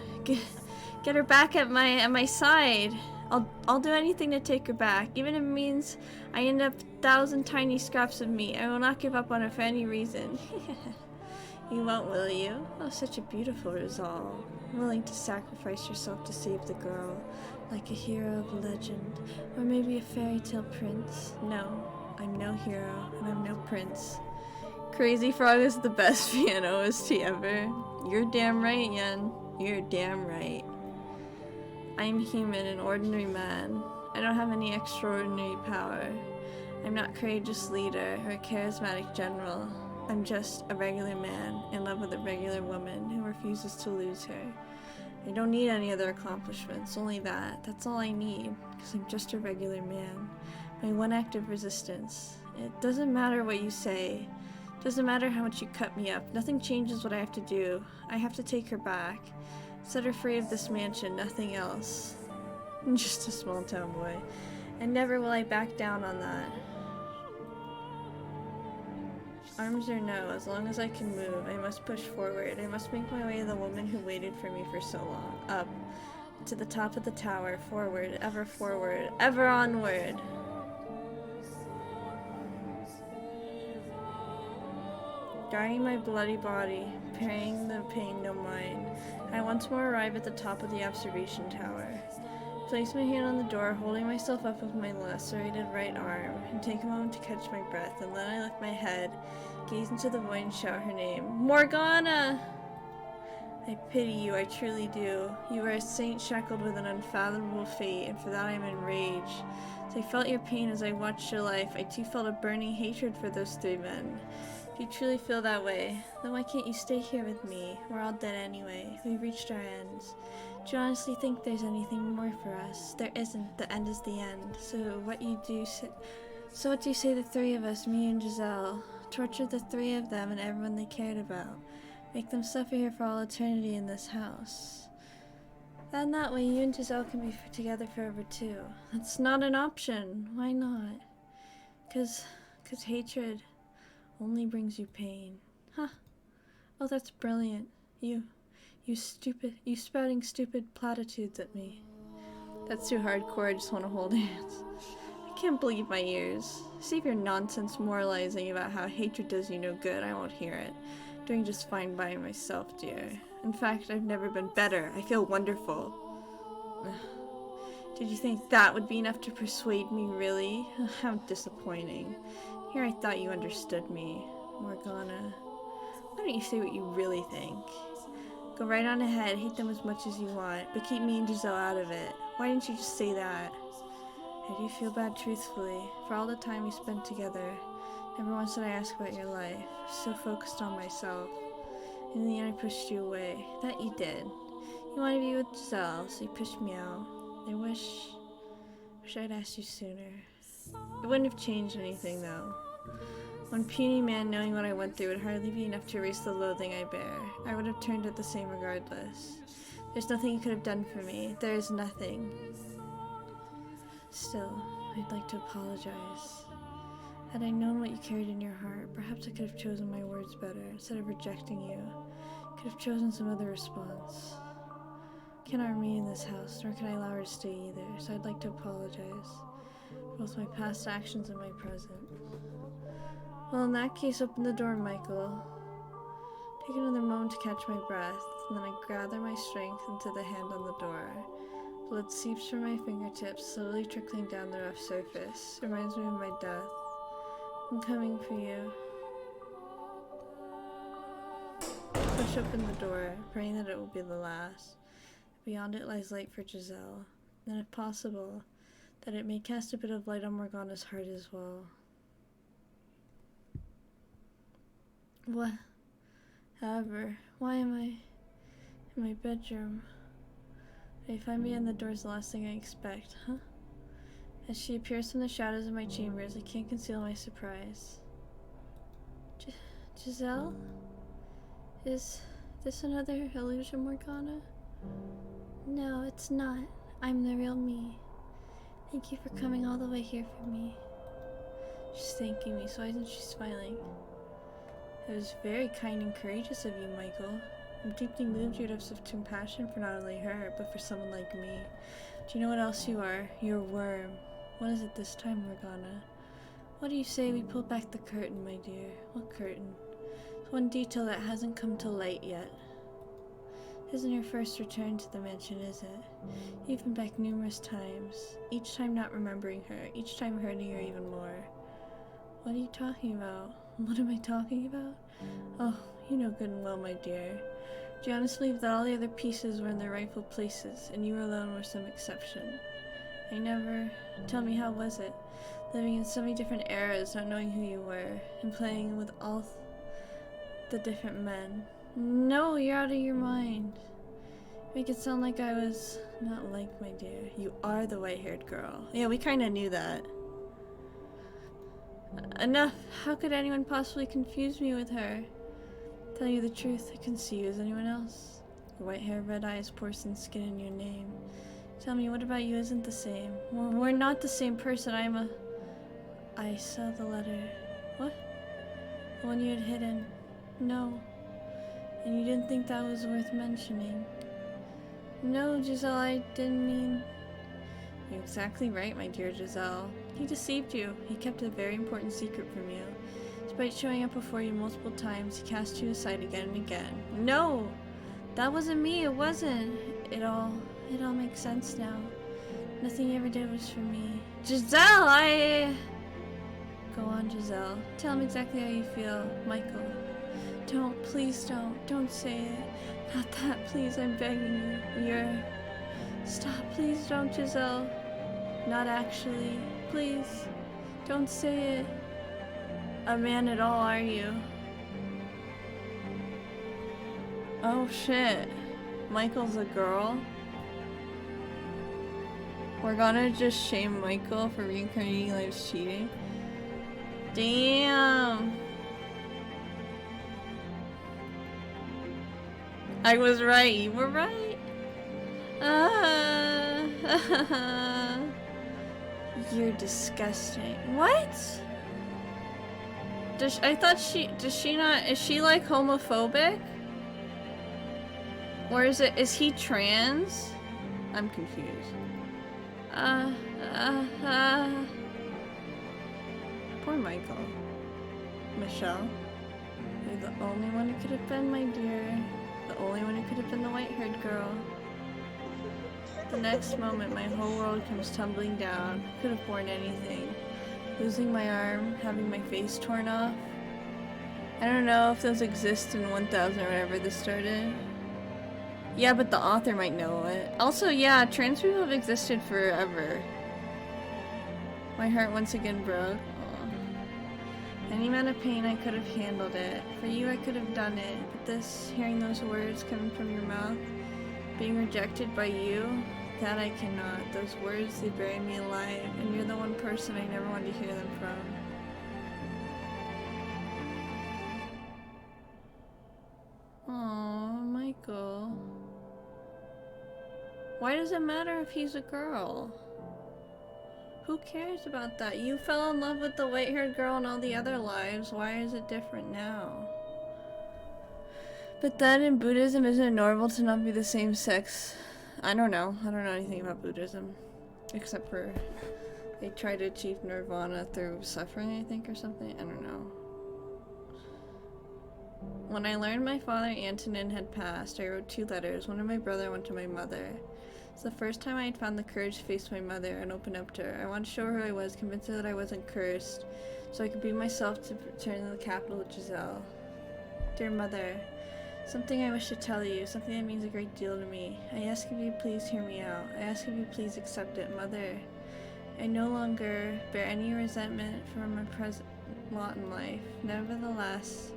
get her back at my side. I'll do anything to take her back, even if it means I end up 1,000 tiny scraps of meat. I will not give up on her for any reason. You won't, will you? Oh, such a beautiful resolve. Willing to sacrifice yourself to save the girl, like a hero of legend, or maybe a fairy tale prince. No, I'm no hero, and I'm no prince. Crazy Frog is the best piano OST ever. You're damn right, Yen. You're damn right. I'm human, an ordinary man. I don't have any extraordinary power. I'm not a courageous leader or a charismatic general. I'm just a regular man in love with a regular woman who refuses to lose her. I don't need any other accomplishments, only that. That's all I need, because I'm just a regular man. My one act of resistance. It doesn't matter what you say. It doesn't matter how much you cut me up. Nothing changes what I have to do. I have to take her back. Set her free of this mansion, nothing else. I'm just a small town boy. And never will I back down on that. Arms or no, as long as I can move, I must push forward. I must make my way to the woman who waited for me for so long. Up, to the top of the tower, forward, ever onward. Guarding my bloody body, praying the pain no mind, I once more arrive at the top of the observation tower. Place my hand on the door, holding myself up with my lacerated right arm, and take a moment to catch my breath, and then I lift my head, gaze into the void and shout her name. Morgana! I pity you, I truly do. You are a saint shackled with an unfathomable fate, and for that I am enraged. As I felt your pain as I watched your life, I too felt a burning hatred for those 3 men. If you truly feel that way, then why can't you stay here with me? We're all dead anyway. We've reached our ends. Do you honestly think there's anything more for us? There isn't. The end is the end. So what do you say the 3 of us, me and Giselle, torture the 3 of them and everyone they cared about? Make them suffer here for all eternity in this house. Then that way you and Giselle can be together forever too. That's not an option. Why not? 'Cause hatred only brings you pain. Huh. Oh, that's brilliant. You spouting stupid platitudes at me. That's too hardcore, I just want to hold hands. I can't believe my ears. Save your nonsense moralizing about how hatred does you no good, I won't hear it. Doing just fine by myself, dear. In fact, I've never been better. I feel wonderful. Did you think that would be enough to persuade me, really? How disappointing. Here I thought you understood me. Morgana, why don't you say what you really think? Go right on ahead, hate them as much as you want, but keep me and Giselle out of it. Why didn't you just say that? I do feel bad, truthfully, for all the time we spent together. Never once did I ask about your life. So focused on myself. In the end, I pushed you away. That you did. You wanted to be with Giselle, so you pushed me out. I wish I'd asked you sooner. It wouldn't have changed anything, though. One puny man knowing what I went through would hardly be enough to erase the loathing I bear. I would have turned out the same regardless. There's nothing you could have done for me. There is nothing. Still, I'd like to apologize. Had I known what you carried in your heart, perhaps I could have chosen my words better. Instead of rejecting you, I could have chosen some other response. I cannot remain in this house, nor can I allow her to stay either, so I'd like to apologize for both my past actions and my present. Well, in that case, open the door, Michael. Take another moment to catch my breath, and then I gather my strength into the hand on the door. Blood seeps from my fingertips, slowly trickling down the rough surface. Reminds me of my death. I'm coming for you. Push open the door, praying that it will be the last. Beyond it lies light for Giselle, and if possible, that it may cast a bit of light on Morgana's heart as well. What? However, why am I in my bedroom? If I find behind the door is the last thing I expect, huh? As she appears from the shadows of my chambers, I can't conceal my surprise. Giselle? Is this another illusion, Morgana? No, it's not. I'm the real me. Thank you for coming all the way here for me. She's thanking me, so why isn't she smiling? It was very kind and courageous of you, Michael. I'm deeply moved you'd have such compassion for not only her, but for someone like me. Do you know what else you are? You're a worm. What is it this time, Morgana? What do you say we pull back the curtain, my dear? What curtain? It's one detail that hasn't come to light yet. Isn't your first return to the mansion, is it? You've been back numerous times, each time not remembering her, each time hurting her even more. What are you talking about? What am I talking about? Oh, you know good and well, my dear. Do you honestly believe that all the other pieces were in their rightful places, and you alone were some exception? I never... Tell me, how was it? Living in so many different eras, not knowing who you were, and playing with all the different men. No, you're out of your mind. Make it sound like I was not like, my dear. You are the white-haired girl. Yeah, we kind of knew that. Enough. How could anyone possibly confuse me with her? Tell you the truth, I couldn't see you as anyone else. Your white hair, red eyes, porcelain skin, and your name. Tell me, what about you isn't the same? We're not the same person. I saw the letter. What? The one you had hidden. No. And you didn't think that was worth mentioning. No, Giselle, I didn't mean... You're exactly right, my dear Giselle. He deceived you. He kept a very important secret from you. Despite showing up before you multiple times, he cast you aside again and again. No! That wasn't me, it wasn't. It all makes sense now. Nothing he ever did was for me. Giselle, Go on, Giselle. Tell him exactly how you feel. Michael. Don't, please don't. Don't say it. Not that, please, I'm begging you. Stop, please don't, Giselle. Not actually. Please. Don't say it. A man at all, are you? Oh shit. Michael's a girl? We're gonna just shame Michael for reincarnating life's cheating. Damn. I was right. You were right. You're disgusting. What? Is she like homophobic? Or is he trans? I'm confused. Poor Michael. Michelle. You're the only one who could have been, my dear. The only one who could have been the white-haired girl. The next moment, my whole world comes tumbling down. Could have borne anything. Losing my arm, having my face torn off. I don't know if those exist in 1000 or whatever this started. Yeah, but the author might know it. Also, yeah, trans people have existed forever. My heart once again broke. Aww. Any amount of pain, I could have handled it. For you, I could have done it. But this, hearing those words coming from your mouth, being rejected by you, that I cannot. Those words, they bury me alive, and you're the one person I never wanted to hear them from. Aww, Michael. Why does it matter if he's a girl? Who cares about that? You fell in love with the white-haired girl in all the other lives. Why is it different now? But then in Buddhism, isn't it normal to not be the same sex? I don't know. I don't know anything about Buddhism. Except for they try to achieve nirvana through suffering, I think, or something. I don't know. When I learned my father, Antonin, had passed, I wrote 2 letters. One to my brother, one to my mother. It's the first time I had found the courage to face my mother and open up to her. I wanted to show her who I was, convince her that I wasn't cursed, so I could be myself to return to the capital of Giselle. Dear mother, something I wish to tell you, something that means a great deal to me. I ask if you please hear me out. I ask if you please accept it, Mother. I no longer bear any resentment for my present lot in life. Nevertheless,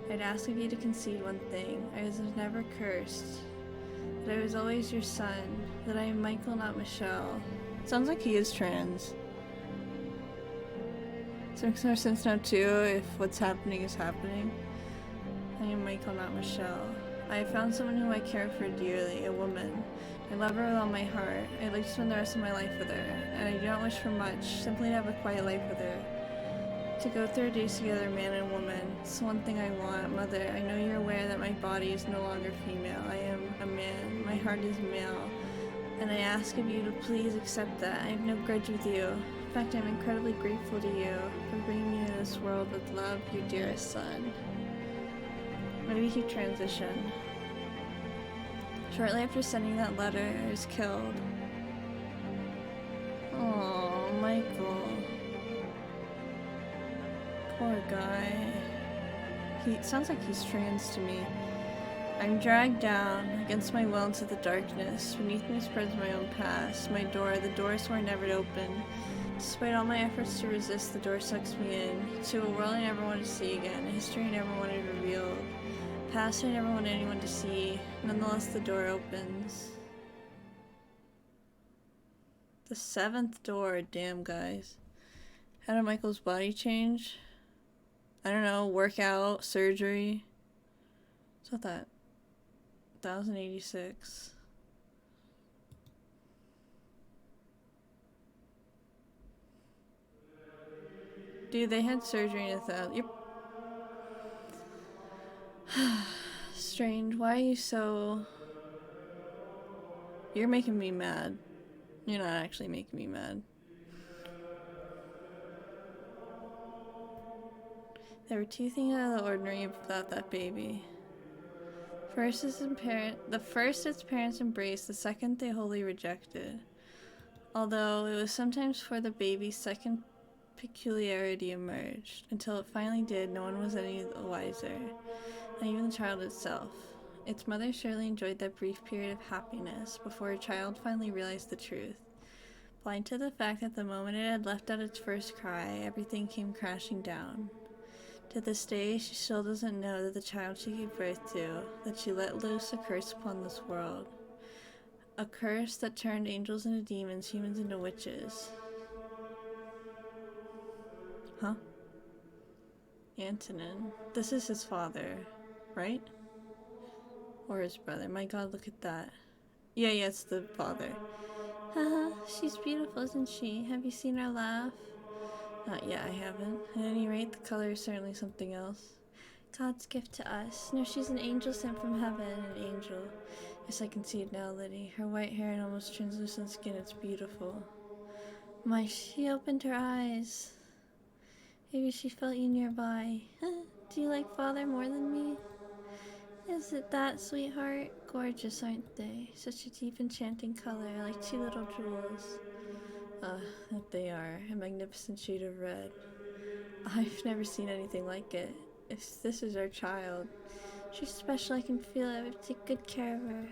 I'd ask of you to concede one thing. I was never cursed. That I was always your son. That I am Michael, not Michelle. Sounds like he is trans. So it makes more sense now too, if what's happening is happening. I am Michael, not Michelle. I have found someone who I care for dearly, a woman. I love her with all my heart. I'd like to spend the rest of my life with her, and I do not wish for much, simply to have a quiet life with her. To go through our days together, man and woman. It's the one thing I want. Mother, I know you're aware that my body is no longer female. I am a man. My heart is male. And I ask of you to please accept that. I have no grudge with you. In fact, I'm incredibly grateful to you for bringing me into this world with love, your dearest son. Why do we keep transition? Shortly after sending that letter, I was killed. Oh, Michael. Poor guy. He sounds like he's trans to me. I'm dragged down against my will into the darkness. Beneath me spreads my own past. My door, the door swore never to open. Despite all my efforts to resist, the door sucks me in to a world I never wanted to see again, a history I never wanted revealed, a past I never wanted anyone to see. Nonetheless, the door opens. The 7th door, damn guys. How did Michael's body change? I don't know, workout, surgery. What's with that? 1086. Dude, they had surgery in 1000. Yep. Strange. Why are you so... You're making me mad. You're not actually making me mad. There were two things out of the ordinary about that baby. First, the first its parents embraced, the second they wholly rejected. Although it was sometimes for the baby's second peculiarity emerged. Until it finally did, no one was any the wiser, not even the child itself. Its mother surely enjoyed that brief period of happiness before her child finally realized the truth. Blind to the fact that the moment it had let out its first cry, everything came crashing down. To this day, she still doesn't know that the child she gave birth to, that she let loose a curse upon this world. A curse that turned angels into demons, humans into witches. Huh? Antonin. This is his father, right? Or his brother. My god, look at that. Yeah, it's the father. Haha, she's beautiful, isn't she? Have you seen her laugh? Not yet, I haven't. At any rate, the color is certainly something else. God's gift to us. No, she's an angel sent from heaven, an angel. Yes, I can see it now, Liddy. Her white hair and almost translucent skin, it's beautiful. My, she opened her eyes. Maybe she felt you nearby. Do you like father more than me? Is it that, sweetheart? Gorgeous, aren't they? Such a deep, enchanting color, like two little jewels. That they are. A magnificent shade of red. I've never seen anything like it. If this is our child, she's special, I can feel it. I have to take good care of her.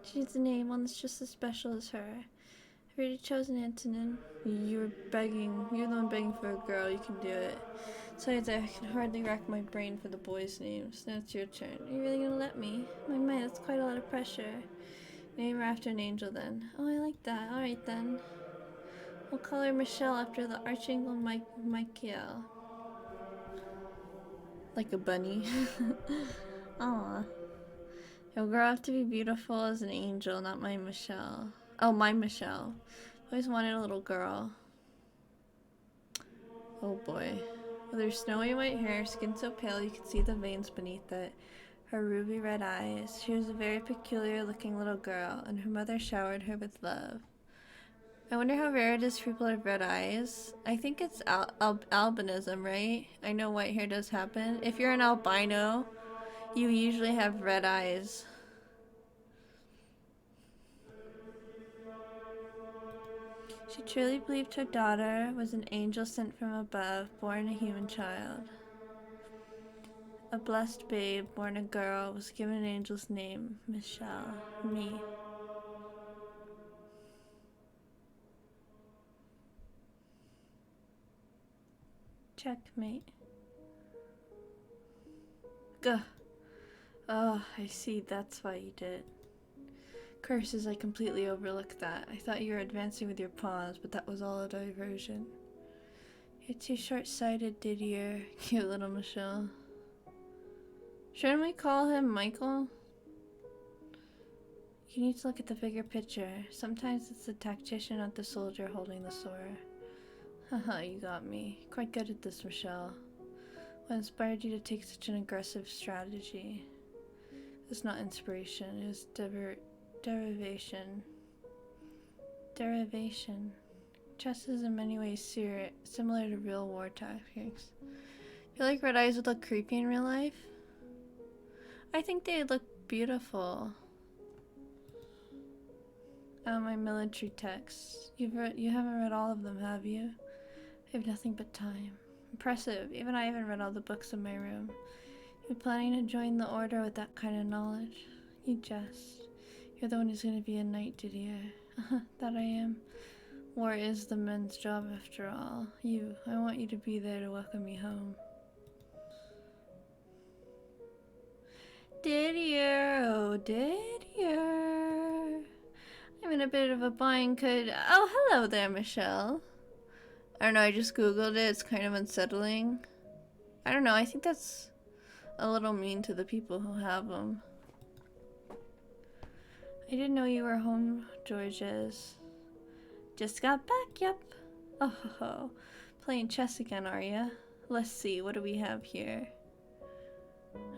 She needs a name, one that's just as special as her. I've already chosen Antonin. You're the one begging for a girl, you can do it. Besides, I can hardly rack my brain for the boys' names. Now it's your turn. Are you really gonna let me? My, that's quite a lot of pressure. Name her after an angel then. Oh, I like that. Alright then. We'll call her Michelle after the archangel Michael. Like a bunny. Aw. He'll grow up to be beautiful as an angel, not my Michelle. Oh, my Michelle. Always wanted a little girl. Oh boy. With her snowy white hair, skin so pale you could see the veins beneath it, her ruby red eyes, she was a very peculiar looking little girl, and her mother showered her with love. I wonder how rare it is for people to have red eyes. I think it's albinism, right? I know white hair does happen. If you're an albino, you usually have red eyes. She truly believed her daughter was an angel sent from above, born a human child. A blessed babe, born a girl, was given an angel's name, Michelle. Me. Checkmate. Gah. Oh, I see, that's why you did. Curses, I completely overlooked that. I thought you were advancing with your pawns, but that was all a diversion. You're too short-sighted, Didier. Cute little Michelle. Shouldn't we call him Michael? You need to look at the bigger picture. Sometimes it's the tactician, not the soldier, holding the sword. Haha, you got me. Quite good at this, Michelle. What inspired you to take such an aggressive strategy? It's not inspiration, it's derivation. Derivation. Chess is in many ways similar to real war tactics. Feel like red eyes would look creepy in real life? I think they'd look beautiful. My military texts. You haven't read all of them, have you? I have nothing but time. Impressive. Even I haven't read all the books in my room. You're planning to join the order with that kind of knowledge? You jest. You're the one who's going to be a knight, Didier. That I am. War is the men's job after all. I want you to be there to welcome me home. Didier, oh Didier. I'm in a bit of a bind, oh, hello there, Michelle. I don't know, I just googled it, it's kind of unsettling. I don't know, I think that's a little mean to the people who have them. I didn't know you were home, Georges. Just got back, yep. Oh ho ho. Playing chess again, are ya? Let's see, what do we have here?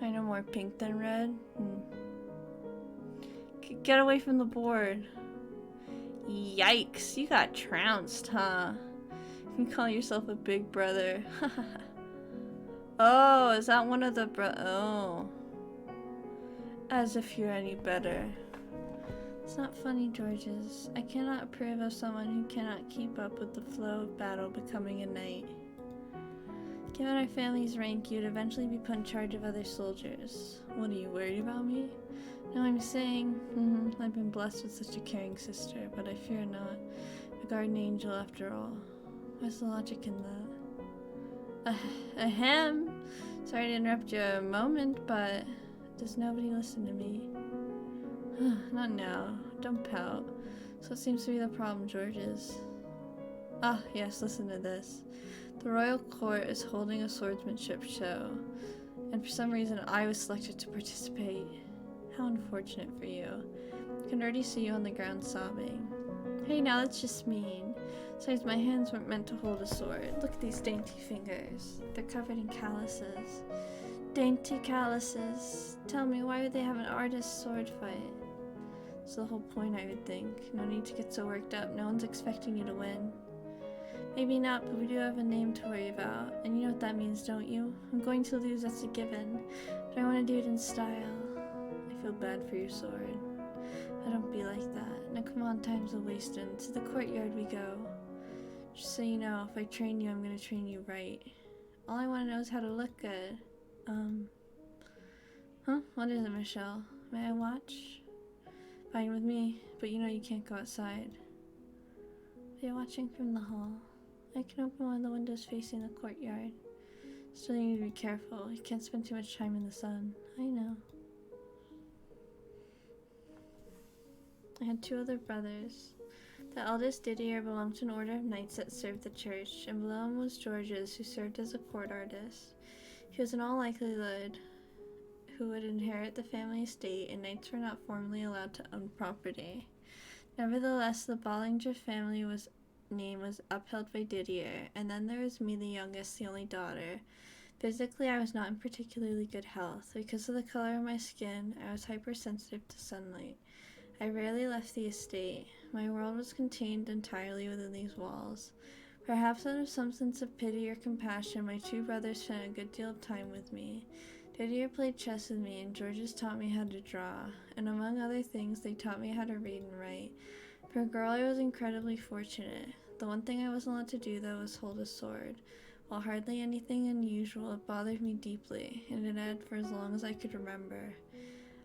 I know more pink than red. Get away from the board. Yikes, you got trounced, huh? You call yourself a big brother. Oh, is that one of the oh. As if you're any better. It's not funny, Georges. I cannot approve of someone who cannot keep up with the flow of battle becoming a knight. Given our family's rank, you'd eventually be put in charge of other soldiers. What, are you worried about me? No, I'm saying, I've been blessed with such a caring sister, but I fear not. A guardian angel after all. What's the logic in that? Ahem! Sorry to interrupt your moment, but does nobody listen to me? Not now. Don't pout. So what seems to be the problem, Georges? Ah, yes, listen to this. The royal court is holding a swordsmanship show, and for some reason I was selected to participate. How unfortunate for you. I can already see you on the ground sobbing. Hey, now that's just mean. Besides, my hands weren't meant to hold a sword. Look at these dainty fingers. They're covered in calluses. Dainty calluses. Tell me, why would they have an artist's sword fight? That's the whole point, I would think. No need to get so worked up. No one's expecting you to win. Maybe not, but we do have a name to worry about. And you know what that means, don't you? I'm going to lose, that's a given. But I want to do it in style. I feel bad for your sword. I don't be like that. Now come on, time's a-wasting. To the courtyard we go. Just so you know, if I train you, I'm going to train you right. All I want to know is how to look good. What is it, Michelle? May I watch? Fine with me, but you know you can't go outside. You're watching from the hall. I can open one of the windows facing the courtyard. Still, you need to be careful. You can't spend too much time in the sun. I know. I had two other brothers. The eldest, Didier, belonged to an order of knights that served the church, and below him was Georges, who served as a court artist. He was in all likelihood who would inherit the family estate, and knights were not formally allowed to own property. Nevertheless, the Bollinger family name was upheld by Didier, and then there was me, the youngest, the only daughter. Physically, I was not in particularly good health. Because of the color of my skin, I was hypersensitive to sunlight. I rarely left the estate. My world was contained entirely within these walls. Perhaps out of some sense of pity or compassion, my two brothers spent a good deal of time with me. Didier played chess with me, and Georges taught me how to draw, and among other things, they taught me how to read and write. For a girl, I was incredibly fortunate. The one thing I wasn't allowed to do, though, was hold a sword. While hardly anything unusual, it bothered me deeply, and it had for as long as I could remember.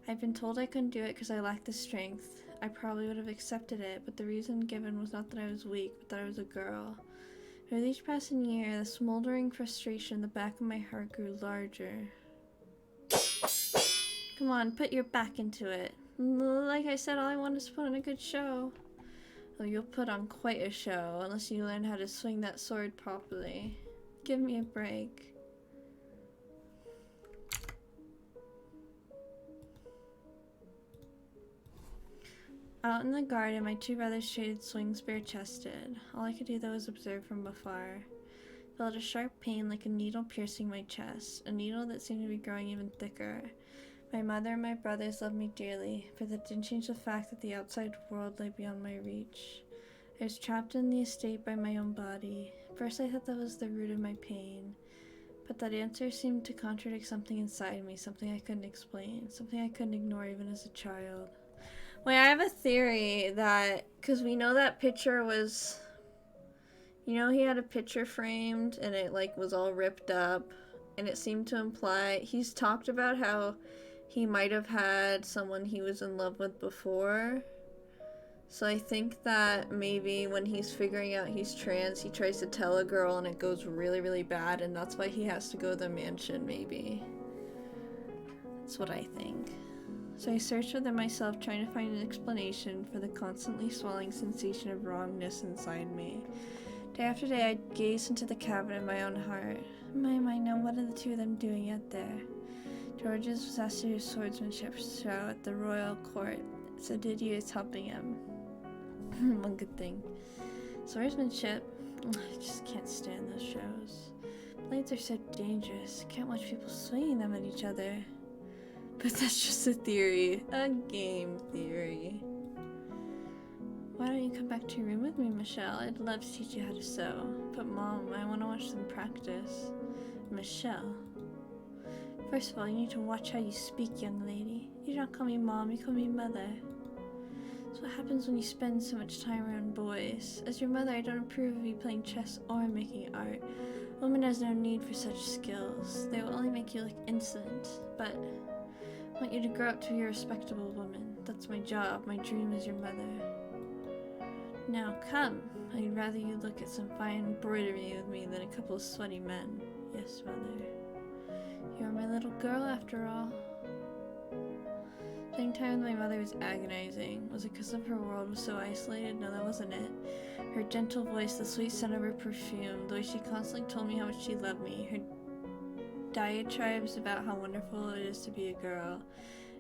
I'd been told I couldn't do it because I lacked the strength. I probably would have accepted it, but the reason given was not that I was weak, but that I was a girl. With each passing year, the smoldering frustration in the back of my heart grew larger. Come on, put your back into it. Like I said, all I want is to put on a good show. Oh, you'll put on quite a show, unless you learn how to swing that sword properly. Give me a break. Out in the garden, my two brothers traded swings bare-chested. All I could do, though, was observe from afar. I felt a sharp pain like a needle piercing my chest, a needle that seemed to be growing even thicker. My mother and my brothers loved me dearly, but that didn't change the fact that the outside world lay beyond my reach. I was trapped in the estate by my own body. First I thought that was the root of my pain, but that answer seemed to contradict something inside me, something I couldn't explain, something I couldn't ignore even as a child. Wait, I have a theory that, because we know that picture was, he had a picture framed and it like was all ripped up, and it seemed to imply, he's talked about how he might have had someone he was in love with before. So I think that maybe when he's figuring out he's trans, he tries to tell a girl and it goes really, really bad, and that's why he has to go to the mansion, maybe. That's what I think. So I searched within myself, trying to find an explanation for the constantly swelling sensation of wrongness inside me. Day after day, I gazed into the cabinet of my own heart. In my mind, now what are the two of them doing out there? George's was asked to do swordsmanship show at the royal court, so Didier is helping him. One good thing. Swordsmanship? I just can't stand those shows. Blades are so dangerous. Can't watch people swinging them at each other. But that's just a theory. A game theory. Why don't you come back to your room with me, Michelle? I'd love to teach you how to sew. But Mom, I want to watch them practice. Michelle. First of all, you need to watch how you speak, young lady. You don't call me Mom, you call me Mother. That's what happens when you spend so much time around boys. As your mother, I don't approve of you playing chess or making art. A woman has no need for such skills. They will only make you look insolent. But I want you to grow up to be a respectable woman. That's my job. My dream as your mother. Now, come. I'd rather you look at some fine embroidery with me than a couple of sweaty men. Yes, Mother. You're my little girl, after all. Spending time with my mother was agonizing. Was it because of her world was so isolated? No, that wasn't it. Her gentle voice, the sweet scent of her perfume, the way she constantly told me how much she loved me, her diatribes about how wonderful it is to be a girl.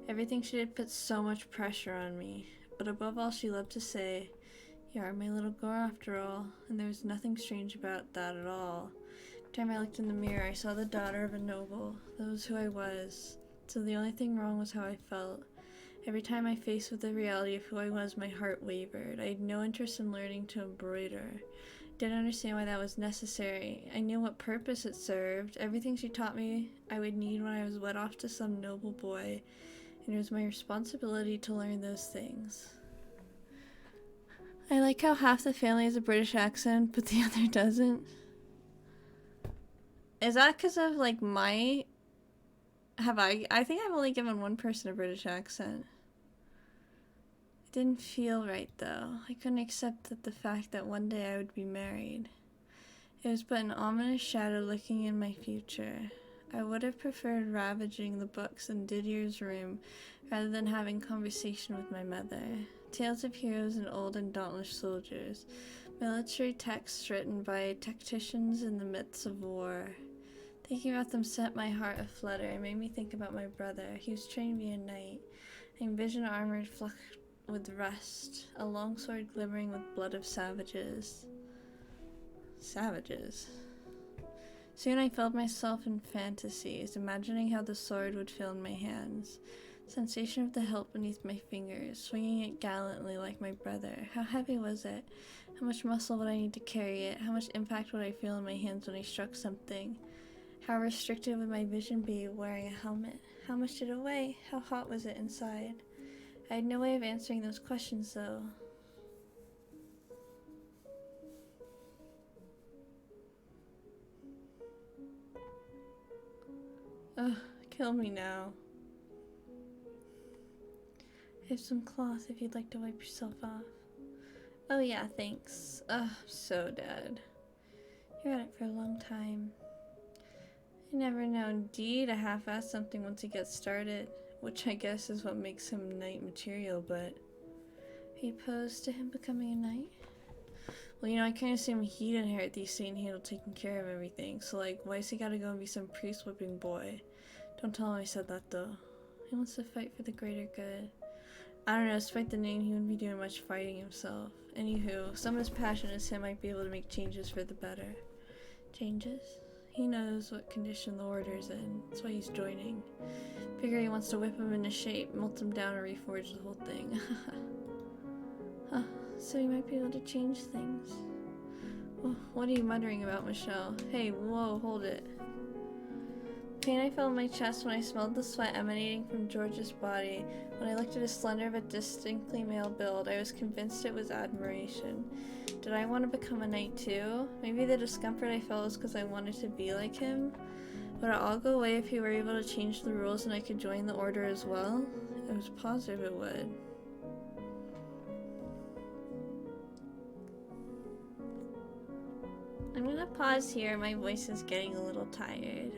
Everything she did put so much pressure on me. But above all, she loved to say, "You are my little girl, after all," and there was nothing strange about that at all. Every time I looked in the mirror, I saw the daughter of a noble. That was who I was. So the only thing wrong was how I felt. Every time I faced with the reality of who I was, my heart wavered. I had no interest in learning to embroider. Didn't understand why that was necessary. I knew what purpose it served. Everything she taught me I would need when I was wed off to some noble boy, and it was my responsibility to learn those things. I like how half the family has a British accent, but the other doesn't. Is that because of, like, I think I've only given one person a British accent. It didn't feel right, though. I couldn't accept the fact that one day I would be married. It was but an ominous shadow looking in my future. I would have preferred ravaging the books in Didier's room rather than having conversation with my mother. Tales of heroes and old and dauntless soldiers. Military texts written by tacticians in the midst of war. Thinking about them set my heart aflutter. It made me think about my brother. He was trained to be a knight. I envisioned armored flecked with rust, a long sword glimmering with blood of savages. Savages. Soon I filled myself in fantasies, imagining how the sword would feel in my hands. Sensation of the hilt beneath my fingers, swinging it gallantly like my brother. How heavy was it? How much muscle would I need to carry it? How much impact would I feel in my hands when I struck something? How restricted would my vision be wearing a helmet? How much did it weigh? How hot was it inside? I had no way of answering those questions, though. Ugh, kill me now. I have some cloth if you'd like to wipe yourself off. Oh yeah, thanks. Ugh, I'm so dead. You're at it for a long time. You never know, indeed, to half-ass something once he gets started, which I guess is what makes him knight material, but... Are you opposed to him becoming a knight? Well, I kind of assume he'd inherit the estate and handle taking care of everything, so, like, why's he gotta go and be some priest-whipping boy? Don't tell him I said that, though. He wants to fight for the greater good. I don't know, despite the name, he wouldn't be doing much fighting himself. Anywho, someone as passionate as him might be able to make changes for the better. Changes? He knows what condition the order's in. That's why he's joining. Figure he wants to whip him into shape, melt him down, and reforge the whole thing. Huh, so he might be able to change things. Well, what are you muttering about, Michelle? Hey, whoa, hold it. Pain I felt in my chest when I smelled the sweat emanating from George's body. When I looked at his slender but distinctly male build, I was convinced it was admiration. Did I want to become a knight too? Maybe the discomfort I felt was because I wanted to be like him? Would it all go away if he were able to change the rules and I could join the order as well? I was positive it would. I'm gonna pause here, my voice is getting a little tired.